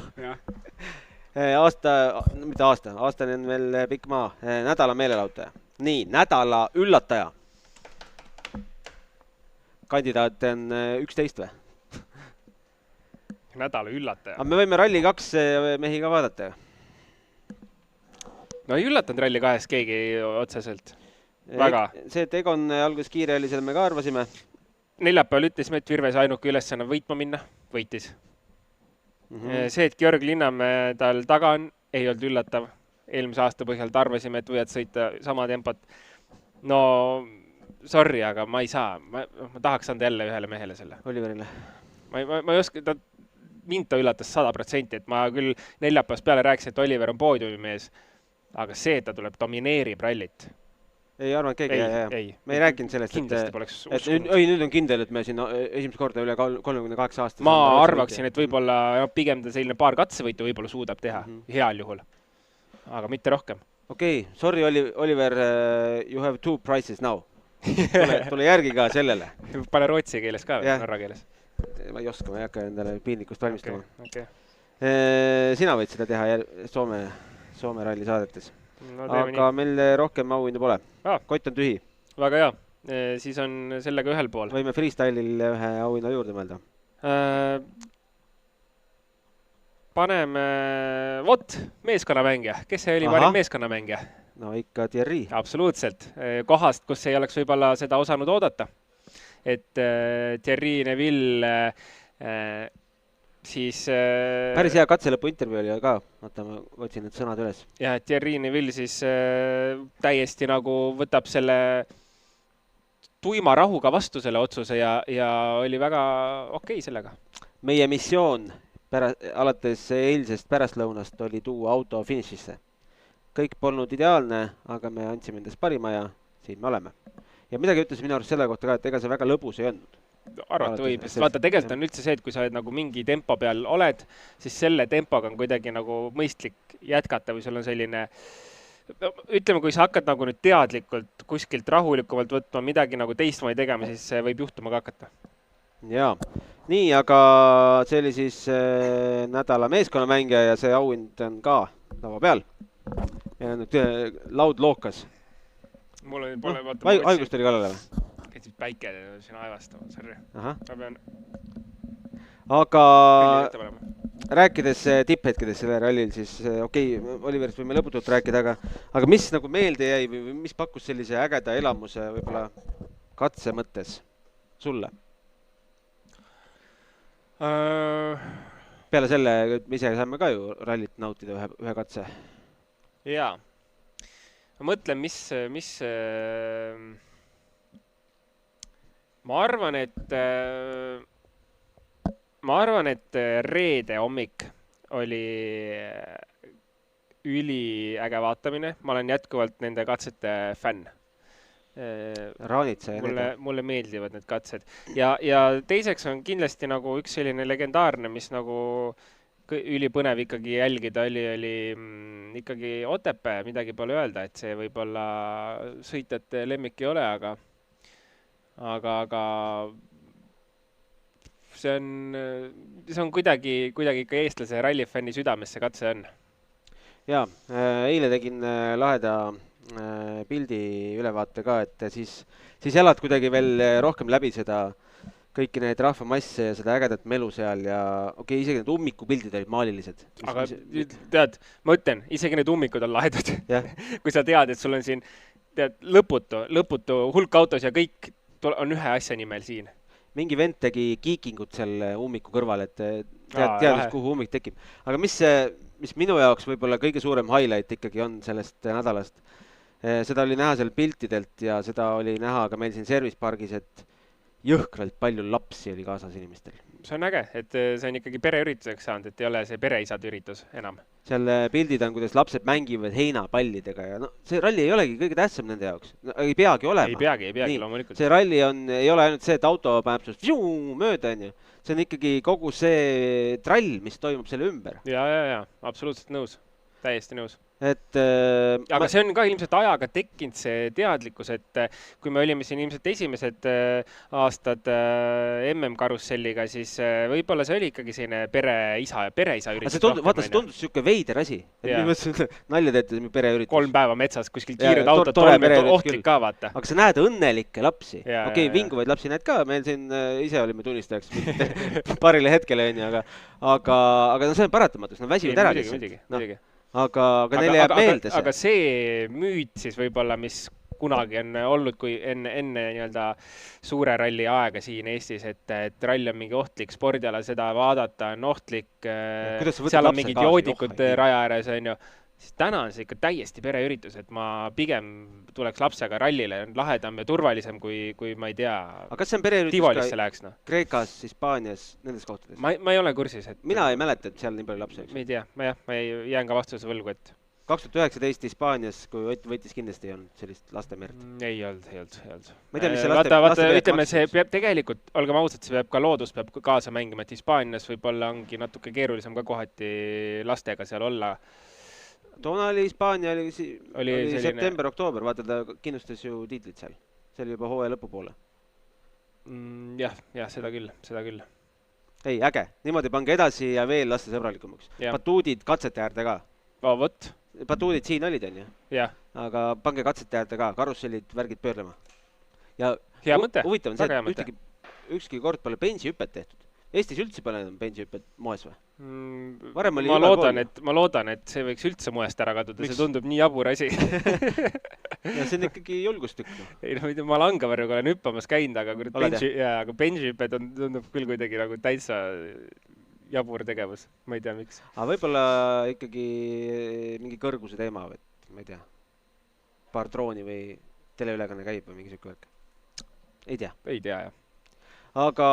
Aastani on veel pikk maa. Nädala meelelahutaja. Nii, nädala üllataja. Kandidaat on 11 või? Nädala üllataja. Aga me võime Rally 2 mehi ka vaadata. No ei üllatanud Rally 2 keegi otseselt. Väga. See, et Egon alguses kiire oli, selle me ka arvasime. Neljapäeval ütlesime, et Virves ainuke ülesanne võitma minna. Võitis. See, et Georg Linnamäe tal taga on, ei olnud üllatav. Eelmise aasta põhjalt arvasime, et võivad sõita sama tempot. No... Sorry, aga ma ei saa. Ma tahaks anda jälle ühele mehele selle. Oliverile. Ma ei oska, mind ta üllatas 100%, et ma küll neljapäevast peale rääkisin, et Oliver on poodiumi mees, aga see, et ta tuleb domineerib rallit. Ei arvan, et keegi ei. Me ei rääkinud sellest, et nüüd on kindel, et me siin esimest korda üle 38 aastas. Ma arvaksin, et võib-olla pigem ta selline paar katsevõitu võib-olla suudab teha, heal juhul. Aga mitte rohkem. Okei, sorry, Oliver, you have 2 prizes now. Tule järgi ka sellele. Pane rootsi keeles ka või norra keeles? Ma ei oska, ma ei hakka endale piinlikust valmistama. Okay. Sina võid seda teha Soome ralli saadetes. No, aga meil rohkem auhindu pole. Kott on tühi. Väga hea. Siis on sellega ühel pool. Võime freestyle'il ühe auhinna juurde mõelda. Paneme, meeskonnamängija. Kes see oli parim meeskonnamängija? No ikka Thierry. Absoluutselt. Kohast, kus ei oleks võib-olla seda osanud oodata. Et Thierry Neville siis... Päris hea katselõpu intervjuu oli ka. Vaata, ma otsin need sõnad üles. Ja Thierry Neville siis täiesti nagu võtab selle tuima rahuga vastu selle otsuse ja oli väga okei sellega. Meie missioon alates eilsest pärastlõunast oli tuua auto finišisse. Kõik polnud ideaalne, aga me andsime endast parima ja siin me oleme. Ja midagi ütles minu arust selle kohta ka, et ega see väga lõbus ei olnud. Arvata võib, sest vaata, tegelikult on üldse see, et kui sa nagu mingi tempo peal oled, siis selle tempoga on kuidagi nagu mõistlik jätkata või sul on selline, ütleme, kui sa hakkad nagu nüüd teadlikult kuskilt rahulikumalt võtma midagi nagu teistmoodi tegema, siis see võib juhtuma ka hakata. Jaa, nii, aga see oli siis nädala meeskonnamängija ja see auhind on ka lava peal. Ja nüüd laud lookas. Mul pole vaata... Haigust oli kallale või? Käisid päike sina aevastama, sorry. Aha. Ma pean... Aga rääkides tipphetkedes selle rallil, siis okei, Oliverist võime lõputult rääkida, aga mis nagu meelde jäi või mis pakkus sellise ägeda elamuse võib-olla katse mõttes sulle? Peale selle, me ise saime ka ju rallit nautida ühe katse. Jaa. Ma mõtlen, mis ma arvan, et reede hommik oli üliäge vaatamine. Ma olen jätkuvalt nende katsete fänn. Raanitsa ja mulle meeldivad need katsed. Ja teiseks on kindlasti nagu üks selline legendaarne, mis nagu ülipõnev ikkagi jälgida oli ikkagi Otepää, midagi pole öelda, et see võib-olla sõitjate lemmik ei ole, aga see on kuidagi ikka eestlase rallifänni südames see katse on. Jaa, eile tegin laheda pildi ülevaate ka, et siis elad kuidagi veel rohkem läbi seda kõiki neid rahvamasse ja seda ägedat melu seal ja okei, isegi need ummikupildid olid maalilised. Aga tead, ma ütlen, isegi need ummikud on lahedad. Kui sa tead, et sul on siin tead, lõputu hulk autos ja kõik on ühe asja nimel siin. Mingi vend tegi kiikingut seal ummiku kõrval, et teadis, kuhu ummik tekib. Aga mis minu jaoks võib-olla kõige suurem highlight ikkagi on sellest nädalast, seda oli näha seal piltidelt ja seda oli näha ka meil siin Service Pargis, et jõhkralt palju lapsi oli kaasas inimestel. See on äge, et see on ikkagi pereürituseks saanud, et ei ole see pereisade üritus enam. Seal pildid on, kuidas lapsed mängivad heinapallidega ja no see ralli ei olegi kõige tähtsam nende jaoks. No, ei peagi olema. Ei peagi loomulikult. See ralli ei ole ainult see, et auto paneb sust mööda, on ju. See on ikkagi kogu see trall, mis toimub selle ümber. Ja, absoluutselt nõus. Täiesti nõus. Aga see on ka ilmselt ajaga tekkinud see teadlikkus, et kui me olime siin ilmselt esimesed aastad MM-karusselliga, siis võib-olla see oli ikkagi selline pereisa üritus. Vaata, see tundus niisugune veider asi. Nalja teete pereüritus. 3 päeva metsas, kuskil kiired autod, ohtlik ka, vaata. Aga sa näed õnnelikke lapsi. Okei, vinguvaid lapsi näed ka, meil siin ise olime tunnistajaks paarile hetkele, aga see on paratamatus, nad väsivad ära lihtsalt. Aga neile jääb meelde see. Aga see müüt siis võib-olla, mis kunagi on olnud, kui enne nii-öelda suure ralli aega siin Eestis, et rall on mingi ohtlik spordiala, seda vaadata on ohtlik, seal on mingid joodikud raja ääres, on ju. Siis täna on see ikka täiesti pereüritus, et ma pigem tuleks lapsega rallile, on lahedam ja turvalisem, kui ma ei tea, aga kas see on pereüritus Tivolisse läheks, no? Kreekas, Hispaanias, nendes kohtades? Ma ei ole kursis. Mina ei mäleta, et seal nii palju lapsi. Ma ei tea, ma jään ka vastuse võlgu, et 2019 Hispaanias, kui Ott võitis, kindlasti ei olnud sellist lastemerd. Ei olnud. Ma ei tea, mis see lastemerd ütleme, see peab tegelikult, olgem ausad, see peab ka loodus peab kaasa mängima, et Hispaanias võib-olla ongi natuke keerulisem ka kohati lastega seal olla. Toona oli Hispaania, oli september-oktoober, vaata ta kindlustas ju tiitlit seal. See oli juba hooaja lõpupoole. Jah, seda küll. Ei, äge. Niimoodi pange edasi ja veel laste sõbralikumaks. Batuudid katsete äärde ka. Võt. Batuudid siin olid, on ju? Jah. Aga pange katsete äärde ka. Karussellid, värgid pöörlema. Ja hea mõte. Huvitav on see, et ükski kord pole bensihüppet tehtud. Eestis üldse pole enam bensihüpped moes või? Ma loodan, et see võiks üldse moest ära kaduda, see tundub nii jabur asi. Ja see on ikkagi julgustükk. Ei, ma Langavarjuga olen hüppamas käinud, aga bensihüpped tundub küll kuidagi nagu täitsa jabur tegevus. Ma ei tea, miks. Aga võib-olla ikkagi mingi kõrguse teema, ma ei tea, paar drooni või teleülekanne käib või mingi siuke värk. Ei tea, jah. Aga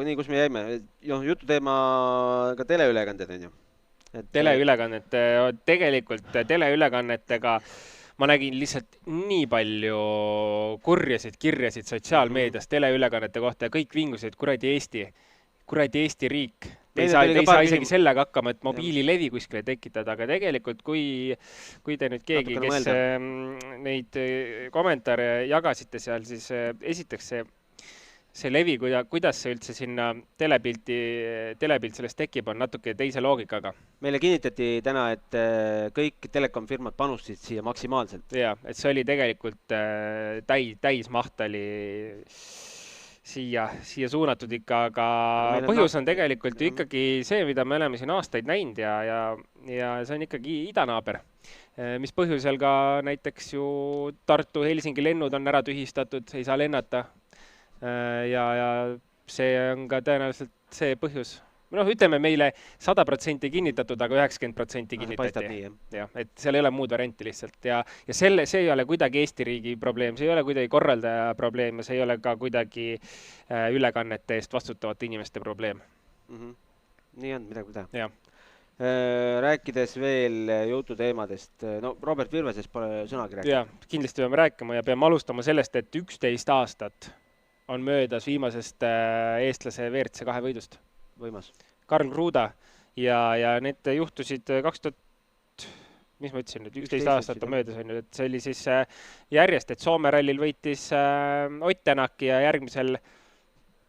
nii, kus me jäime? Jutu teema ka teleülekanded, on ju? Teleülekannet, tegelikult teleülekannetega ma nägin lihtsalt nii palju kurjasid kirjasid sotsiaalmeedias teleülekannete kohta ja kõik vingusid, kuradi Eesti riik. Ei saa isegi sellega hakkama, et mobiililevi kuskile tekitada, aga tegelikult kui te nüüd keegi, kes neid kommentaare jagasite seal, siis esiteks see levi, kuidas see üldse sinna telepilt sellest tekib, on natuke teise loogikaga. Meile kinnitati täna, et kõik telekom-firmad panustasid siia maksimaalselt. Jaa, et see oli tegelikult täismaht oli siia suunatud ikka, aga põhjus on tegelikult ju ikkagi see, mida me oleme siin aastaid näinud ja see on ikkagi idanaaber. Mis põhjusel ka näiteks ju Tartu-Helsingi lennud on ära tühistatud, ei saa lennata. Ja see on ka tõenäoliselt see põhjus. Ütleme meile 100% kinnitatud, aga 90% kinnitati. Ja, et seal ei ole muud varianti lihtsalt. Ja see ei ole kuidagi Eesti riigi probleem, see ei ole kuidagi korraldaja probleem ja see ei ole ka kuidagi ülekannete eest vastutavate inimeste probleem. Nii on, midagi teha. Jah. Rääkides veel jututeemadest, Robert Virvesest pole sõnagi rääkida. Jah, kindlasti peame rääkima ja peame alustama sellest, et 11 aastat on möödas viimasest eestlase WRC 2 võidust. Võimas. Karl Kruda ja need juhtusid 11 aastat on möödas, et see oli siis järjest, et Soome rallil võitis Ott Tänak ja järgmisel,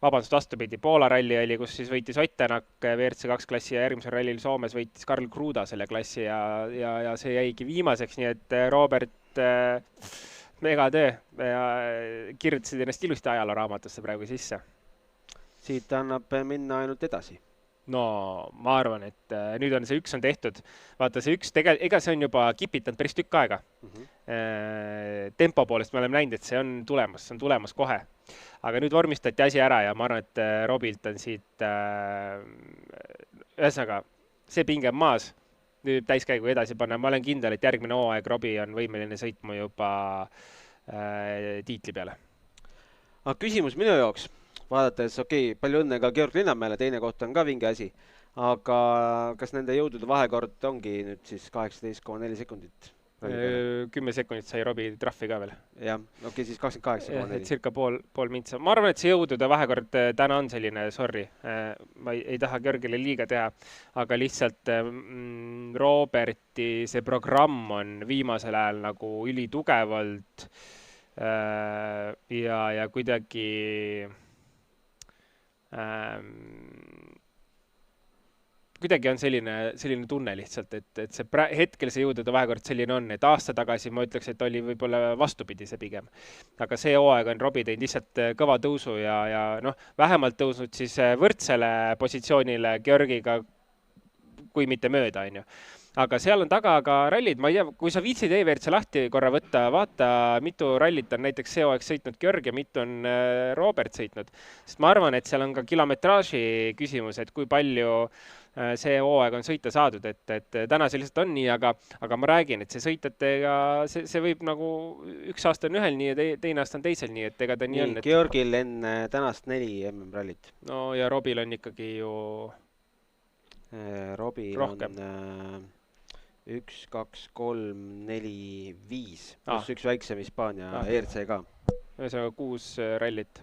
vastupidi, Poola ralli oli, kus siis võitis Ott Tänak WRC 2 klassi ja järgmisel rallil Soomes võitis Karl Kruda selle klassi ja see jäigi viimaseks, nii et Robert megatöö ja kirjutasid ennast ilusti ajalooraamatesse praegu sisse. Siit annab minna ainult edasi. No ma arvan, et nüüd on see üks on tehtud. Vaata see üks ega see on juba kipitanud päris tükk aega. Tempo poolest me oleme näinud, et see on tulemas kohe. Aga nüüd vormistati asi ära ja ma arvan, et Robilt on siit ühesõnaga see pinge on maas. Nüüd täiskäigu edasi panna. Ma olen kindel, et järgmine hooaeg Robi on võimeline sõitma juba tiitli peale. Aga küsimus minu jaoks. Vaadates, palju õnne ka Georg Linnamäele, teine koht on ka vinge asi. Aga kas nende jõudude vahekord ongi nüüd siis 18,4 sekundit? 10 sekundit sai Robi trahvi ka veel. Jah, siis 28,4. Circa pool mintsa. Ma arvan, et see jõudude vahekord täna on selline, sorry, ma ei taha Georgile liiga teha, aga lihtsalt Roberti see programm on viimasel ajal nagu ülitugevalt ja kuidagi kuidagi on selline tunne lihtsalt, et see hetkel see jõudude vahekord selline on, et aasta tagasi ma ütleks, et oli võib-olla vastupidi see pigem. Aga see hooaeg on Robi teinud lihtsalt kõva tõusu ja vähemalt tõusnud siis võrdsele positsioonile Georgiga, kui mitte mööda, on ju. Aga seal on taga ka rallid, ma ei tea, kui sa viitsid EVRC lahti korra võtta, vaata, mitu rallit on näiteks see hooaeg sõitnud Georg ja mitu on Robert sõitnud. Sest ma arvan, et seal on ka kilometraaži küsimus, et kui palju see hooaeg on sõita saadud, et täna see lihtsalt on nii, aga ma räägin, et see sõitjatega, see võib nagu üks aasta on ühel nii ja teine aasta on teisel nii, et ega ta nii on. Georgil enne tänast 4 MM-rallit. No ja Robil on ikkagi ju Robil rohkem. On 1, 2, 3, 4, 5, pluss üks väiksem Hispaania ERC ka. Ühesõnaga 6 rallit.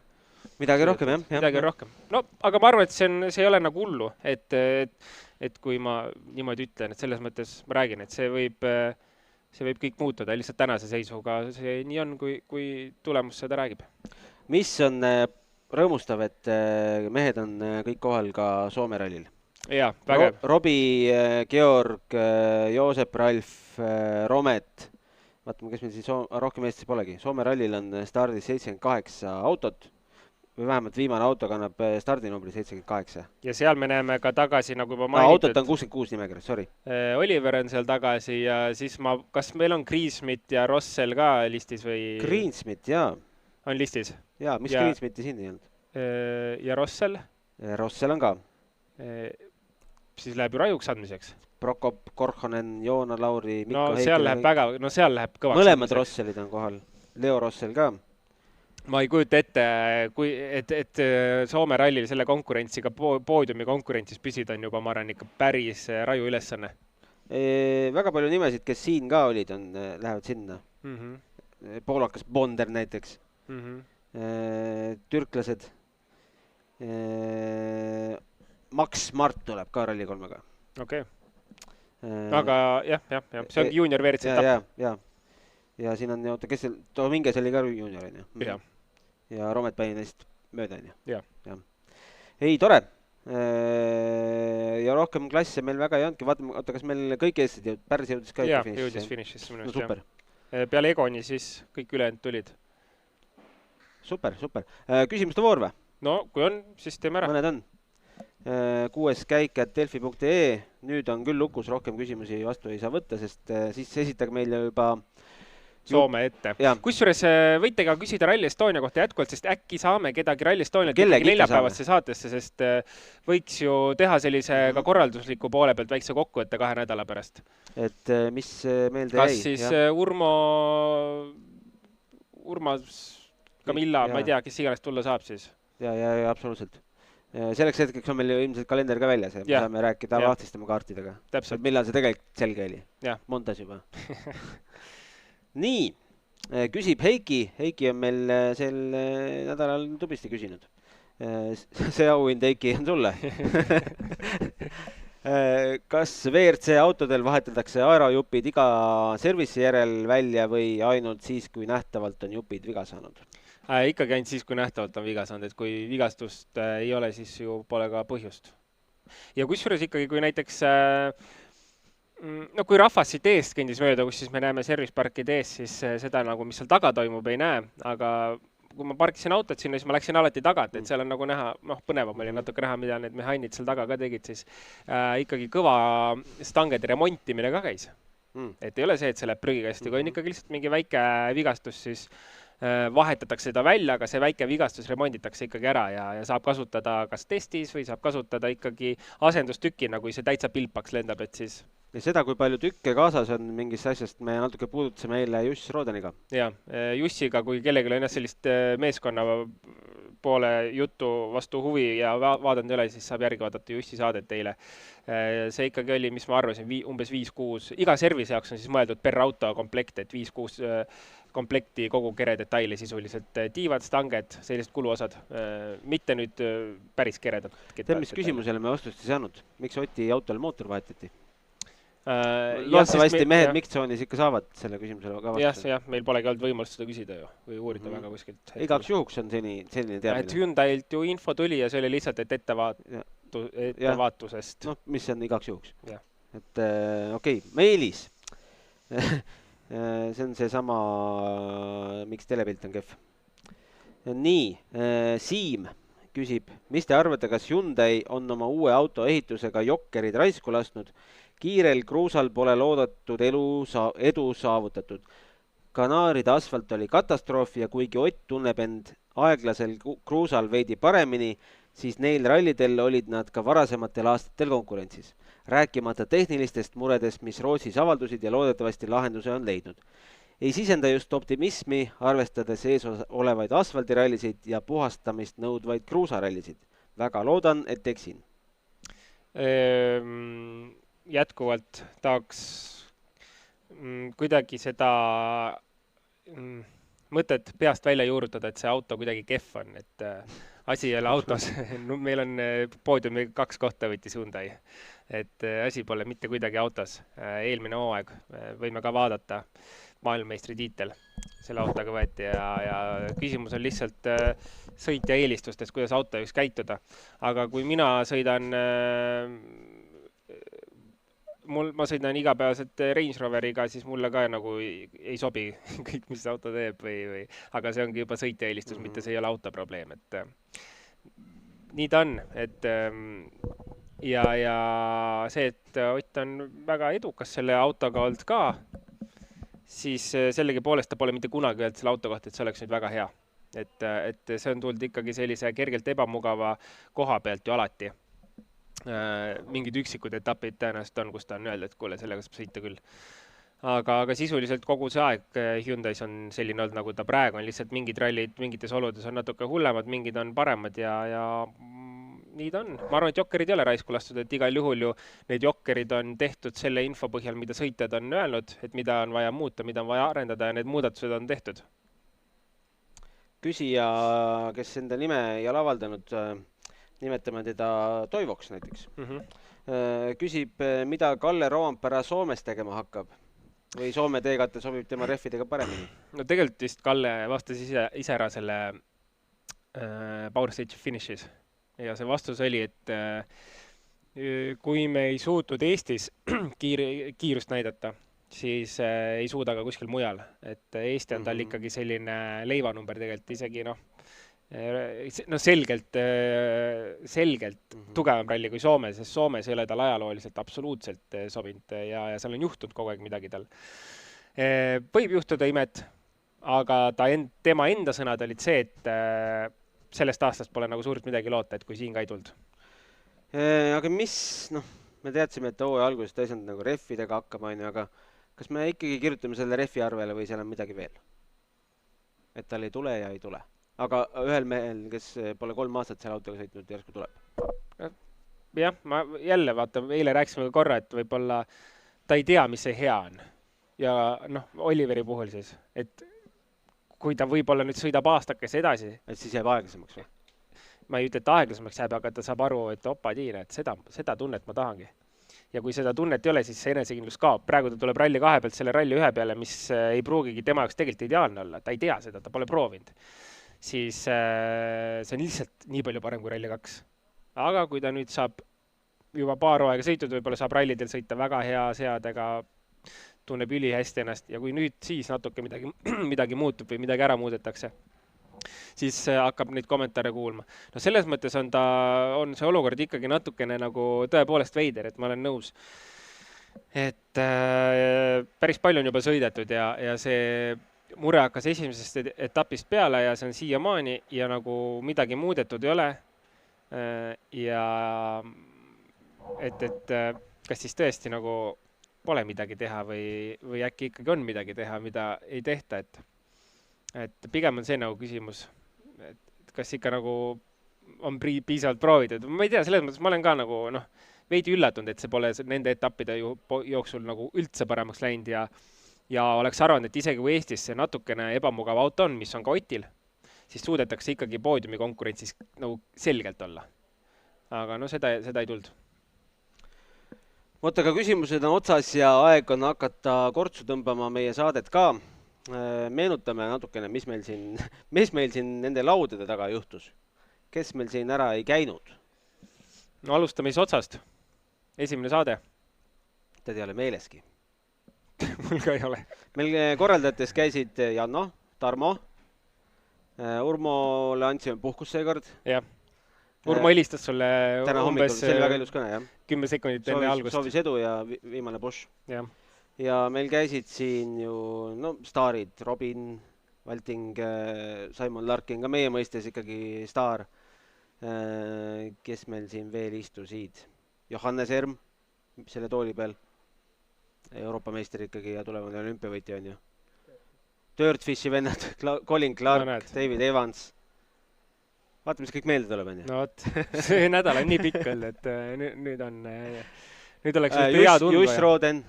Midagi rohkem, jah? Midagi rohkem. No, aga ma arvan, et see ei ole nagu hullu, et kui ma niimoodi ütlen, et selles mõttes ma räägin, et see võib kõik muutuda lihtsalt tänase seisuga. See nii on, kui tulemus seda räägib. Mis on rõõmustav, et mehed on kõik kohal ka Soome rallil? Jaa, vägev. Robi, Georg, Joosep, Ralf, Romet. Vaatame, kes meil siis rohkem Eestis polegi. Soome rallil on stardis 78 autot või vähemalt viimane auto kannab stardinumbri 78. Ja seal me näeme ka tagasi, nagu juba mainitud. Autot on 66 nimekirjas, sorry. Oliver on seal tagasi ja siis kas meil on Greensmith ja Rossel ka listis või? Greensmith, jaa. On listis? Jaa, mis Greensmithi siin ei olnud? Ja Rossel? Rossel on ka. Siis läheb ju rajuks andmiseks. Prokop, Korhonen, Joona, Lauri, Mikko, Heikki. Seal läheb kõvaks. Mõlemad Rosselid on kohal. Leo Rossel ka. Ma ei kujuta ette, et Soome rallil selle konkurentsiga, poodiumi konkurentsis püsida on juba, ma arvan, ikka päris raju ülesanne. Väga palju nimesid, kes siin ka olid, lähevad sinna. Poolakas Bonder näiteks. Türklased. Max Mart tuleb ka Rally 3-ga. Okei. Aga jah, see on junior WRC etapp. Ja siin on, kes seal, Dominguez oli ka junior, on ju? Ja Romet Päi neist mööda, on ju? Ei, tore. Ja rohkem klasse meil väga ei andki. Vaatame, kas meil kõik Eestis jõud, Pärs jõudis ka ikka finišisse? Jõudis finišisse. No super. Peale Egoni siis kõik ülejäänud tulid. Super. Küsimuste voor või? No, kui on, siis teeme ära. Mõned on. 6. käik @delfi.ee. Nüüd on küll lukus, rohkem küsimusi vastu ei saa võtta, sest siis esitage meile juba Soome ette. Kusjuures võite ka küsida Rally Estonia kohta jätkuvalt, sest äkki saame kedagi Rally Estonialt neljapäevasse saatesse, sest võiks ju teha sellise ka korraldusliku poole pealt väikse kokkuvõtte 2 nädala pärast. Et mis meelde jäi? Kas siis Urmas, Camilla, ma ei tea, kes iganes tulla saab siis? Ja, absoluutselt. Selleks hetkeks on meil ju ilmselt kalender ka väljas ja me saame rääkida lahtistama kaartidega. Täpselt. Millal see tegelikult selge oli? Montas juba. Nii, küsib Heiki. Heiki on meil sel nädalal tublisti küsinud. See auhind, Heiki, on sulle. Kas WRC autodel vahetatakse aerojupid iga servisi järel välja või ainult siis, kui nähtavalt on jupid viga saanud? Ikkagi ainult siis, kui nähtavalt on viga saanud, et kui vigastust ei ole, siis ju pole ka põhjust. Ja kusjuures ikkagi, kui näiteks, kui rahvas siit eest kõndis mööda, kus siis me näeme serviceparkide ees, siis seda nagu, mis seal taga toimub, ei näe, aga kui ma parkisin autot sinna, siis ma läksin alati tagant, et seal on nagu näha, põnevam oli natuke näha, mida need mehaanid seal taga ka tegid, siis ikkagi kõva stangede remontimine ka käis. Et ei ole see, et see läheb prügikasti, kui on ikkagi lihtsalt mingi väike vigastus, siis vahetatakse seda välja, aga see väike vigastus remonditakse ikkagi ära ja saab kasutada kas testis või saab kasutada ikkagi asendustükina, kui see täitsa pilpaks lendab, et siis... Ja seda, kui palju tükke kaasas on mingist asjast, me natuke puudutasime eile Juss Rodeniga. Ja, Jussiga, kui kellelgi on sellist meeskonna poole juttu vastu huvi ja vaadanud ei ole, siis saab järgi vaadata Jussi saadet teile. See ikkagi oli, mis ma arvasin, umbes 5-6, iga servise jaoks on siis mõeldud per auto komplekt, et 5-6 komplekti kogu kere detaili sisuliselt. Tiivad, stanged, sellised kuluosad, mitte nüüd päris keredad. Tead, mis küsimusele me vastust ei saanud? Miks Oti autol mootor vahetati? Loodetavasti mehed Miktsoonis ikka saavad selle küsimusele ka vastust. Jah, meil polegi olnud võimalust seda küsida ju, või uurida väga kuskilt. Igaks juhuks on selline teadmine. Et Hyundailt ju info tuli ja see oli lihtsalt, et ettevaatusest. No, mis on igaks juhuks. Ja. Et okei, Meelis. See on see sama, miks telepilt on kehv. Nii, Siim küsib, mis te arvate, kas Hyundai on oma uue auto ehitusega jokkerid raisku lasknud? Kiirel kruusal pole loodatud edu saavutatud. Kanaaride asfalt oli katastroof ja kuigi Ott tunneb end aeglasel kruusal veidi paremini, siis neil rallidel olid nad ka varasematel aastatel konkurentsis. Rääkimata tehnilistest muredest, mis Rootsis avaldusid ja loodetavasti lahenduse on leidnud. Ei sisenda just optimismi, arvestades ees olevaid asfaldirallisid ja puhastamist nõudvaid kruusarallisid. Väga loodan, et eksin. Jätkuvalt tahaks kuidagi seda mõtet peast välja juurutada, et see auto kuidagi kehv on, et asi ei ole autos. Meil on poodiumi 2 kohta võttis Hyundai, et asi pole mitte kuidagi autos. Eelmine hooaeg võime ka vaadata maailmameistri tiitel selle autoga võeti ja küsimus on lihtsalt sõitja eelistustes, kuidas auto võiks käituda. Aga kui mina sõidan ma sõidan igapäevaselt Range Roveriga, siis mulle ka nagu ei sobi kõik, mis auto teeb või aga see ongi juba sõitja eelistus, mitte see ei ole auto probleem, et nii ta on, et ja see, et Ott on väga edukas selle autoga olnud ka, siis sellegi poolest ta pole mitte kunagi öelnud selle auto kohta, et see oleks nüüd väga hea. Et see on tulnud ikkagi sellise kergelt ebamugava koha pealt ju alati. Mingid üksikud etapid tõenäoliselt on, kus ta on öeldud, et kuule, sellega saab sõita küll. Aga sisuliselt kogu see aeg Hyundai's on selline olnud, nagu ta praegu on, lihtsalt mingid rallid mingites oludes on natuke hullemad, mingid on paremad ja nii ta on. Ma arvan, et jokkerid ei ole raisku lastud, et igal juhul ju need jokkerid on tehtud selle info põhjal, mida sõitjad on öelnud, et mida on vaja muuta, mida on vaja arendada ja need muudatused on tehtud. Küsija, kes enda nime ei ole avaldanud, nimetame teda Toivoks näiteks. Küsib, mida Kalle Roompere Soomes tegema hakkab või Soome teekatte sobib tema rehvidega paremini? No tegelikult vist Kalle vastas ise ära selle Power Stage Finishis ja see vastus oli, et kui me ei suutnud Eestis kiirust näidata, siis ei suuda ka kuskil mujal, et Eesti on tal ikkagi selline leivanumber tegelikult isegi selgelt tugevam ralli kui Soomes, sest Soomes ei ole tal ajalooliselt absoluutselt sobinud ja seal on juhtunud kogu aeg midagi tal. Võib juhtuda imet, aga tema enda sõnad olid see, et sellest aastast pole nagu suurt midagi loota, et kui siin ka ei tulnud. Aga mis, me teadsime, et hooaja alguses ta ei saanud nagu rehvidega hakkama, aga kas me ikkagi kirjutame selle rehvi arvele või seal on midagi veel? Et tal ei tule ja ei tule. Aga ühel mehel, kes pole 3 aastat selle autoga sõitnud, järsku tuleb. Jah, ma jälle vaatan, eile rääkisime korra, et võib-olla ta ei tea, mis see hea on. Ja Oliveri puhul siis, et kui ta võib-olla nüüd sõidab aastakese edasi. Et siis jääb aeglasemaks või? Ma ei ütle, et aeglasemaks jääb, aga ta saab aru, et opadiine, et seda tunnet ma tahangi. Ja kui seda tunnet ei ole, siis see enesekindlus kaob. Praegu ta tuleb ralli 2 pealt selle ralli 1 peale, mis ei pruugigi tema jaoks tegelikult ideaalne olla. Ta ei tea seda, ta pole proovinud. Siis see on lihtsalt nii palju parem kui ralli 2. Aga kui ta nüüd saab juba paar aega sõitud, võib-olla saab rallidel sõita väga hea seadega, tunneb üli hästi ennast ja kui nüüd siis natuke midagi muutub või midagi ära muudetakse, siis hakkab neid kommentaare kuulma. No selles mõttes on see olukord ikkagi natukene nagu tõepoolest veider, et ma olen nõus. Et päris palju on juba sõidetud ja see mure hakkas esimesest etapist peale ja see on siiamaani ja nagu midagi muudetud ei ole. Ja et kas siis tõesti nagu pole midagi teha või äkki ikkagi on midagi teha, mida ei tehta, et pigem on see nagu küsimus, et kas ikka nagu on piisavalt proovitud. Ma ei tea, selles mõttes ma olen ka nagu veidi üllatunud, et see pole nende etappide jooksul nagu üldse paremaks läinud ja oleks arvanud, et isegi kui Eestis see natukene ebamugav auto on, mis on ka Otil, siis suudetakse ikkagi poodiumi konkurentsis nagu selgelt olla. Aga seda ei tulnud. Vot, aga küsimused on otsas ja aeg on hakata kortsu tõmbama meie saadet ka. Meenutame natukene, mis meil siin nende laudade taga juhtus. Kes meil siin ära ei käinud? No alustame siis otsast. Esimene saade. Tead ei ole meeleski. Mul ka ei ole. Meil korraldajates käisid Janno, Tarmo, Urmole andsime puhkus seekord. Jah. Urmo helistas sulle täna hommikul, see oli väga ilus kõne, jah. 10 sekundit enne algust. Soovis edu ja viimane push. Ja meil käisid siin ju staarid, Robin, Valting, Simon Larkin, ka meie mõistes ikkagi staar. Kes meil siin veel istusid? Johannes Erm, selle tooli peal. Euroopa meister ikkagi ja tulevane olümpiavõitja on ju. Dirtfishi vennad, Colin Clark, David Evans. Vaata, mis kõik meelde tuleb, on ju. No võt, see nädal on nii pikk olnud, et nüüd oleks hea tundva. Juss Roden.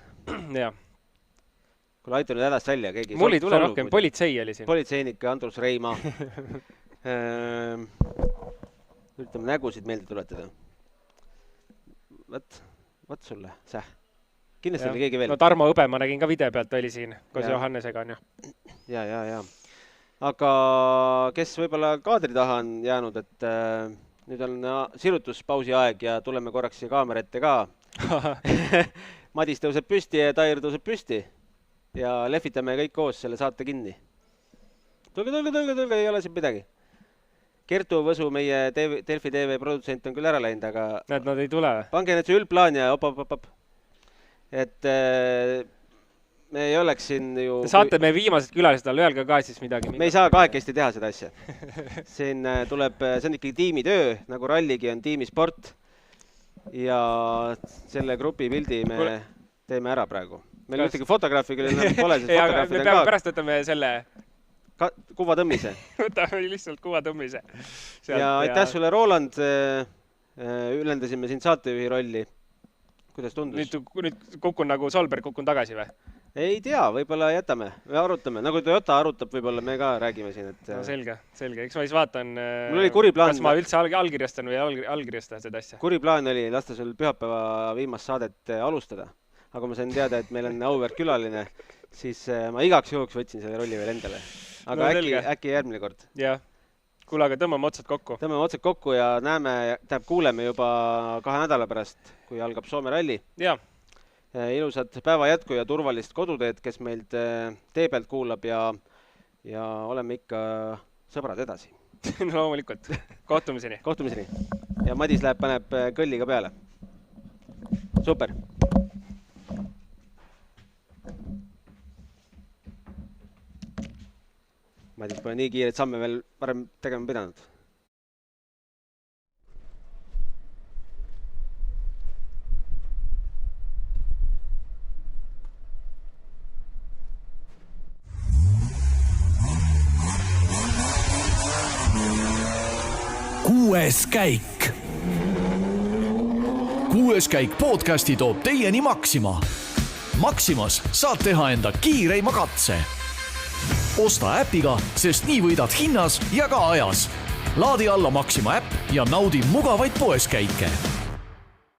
Jah. Kuule, aitu nüüd hädast välja. Mul ei tule rohkem, politsei oli siin. Politseinik Andrus Reima. Üritame nägusid meelde tuletada. Võt sulle, säh. Kindlasti oli keegi veel. No Tarmo Õbe, ma nägin ka video pealt, oli siin, koos Johannesega on ju. Ja. Aga kes võib-olla kaadri taha on jäänud, et nüüd on sirutuspausi aeg ja tuleme korraks siia kaamera ette ka. Madis tõuseb püsti ja Tair tõuseb püsti ja lehvitame kõik koos selle saate kinni. Tulge, ei ole siin midagi. Kertu Võsu, meie Delfi TV produtsent on küll ära läinud, aga... Näed, nad ei tule. Pange need see üldplaan ja op. Et me ei oleks siin ju... Te saate meie viimased külalised all, öelge ka siis midagi. Me ei saa kahekesti teha seda asja. Siin tuleb, see on ikkagi tiimitöö, nagu ralligi on tiimisport. Ja selle grupi pildi me teeme ära praegu. Meil ühtegi fotograafi küll enam pole, sest fotograafid on ka... Pärast võtame selle... Kuvatõmmise. Võtame lihtsalt kuvatõmmise. Ja aitäh sulle, Roland. Ülendasime siin saatejuhi rolli. Kuidas tundus? Nüüd kukun nagu Solberg, kukun tagasi või? Ei tea, võib-olla jätame. Me arutame. Nagu Toyota arutab, võib-olla me ka räägime siin. No selge. Eks ma siis vaatan, kas ma üldse allkirjastan või allkirjastan seda asja. Kuri plaan oli lasta sul pühapäeva viimast saadet alustada. Aga ma sain teada, et meil on auväärt külaline. Siis ma igaks juhuks võtsin selle rolli veel endale. Aga äkki järgmine kord. Jah. Kuule, aga tõmbame otsad kokku. Tõmbame otsad kokku ja kuuleme juba 2 nädala pärast, kui algab Soome ralli. Jah. Ilusat päeva jätku ja turvalist koduteed, kes meilt tee pealt kuulab ja oleme ikka sõbrad edasi. No loomulikult. Kohtumiseni. Ja Madis paneb kõlliga peale. Super. Madis pole nii kiireid samme veel varem tegema pidanud. Kuues käik podcasti toob teieni Maxima. Maximas saad teha enda kiireima katse. Osta äpiga, sest nii võidad hinnas ja ka ajas. Laadi alla Maxima äpp ja naudi mugavaid poeskäike.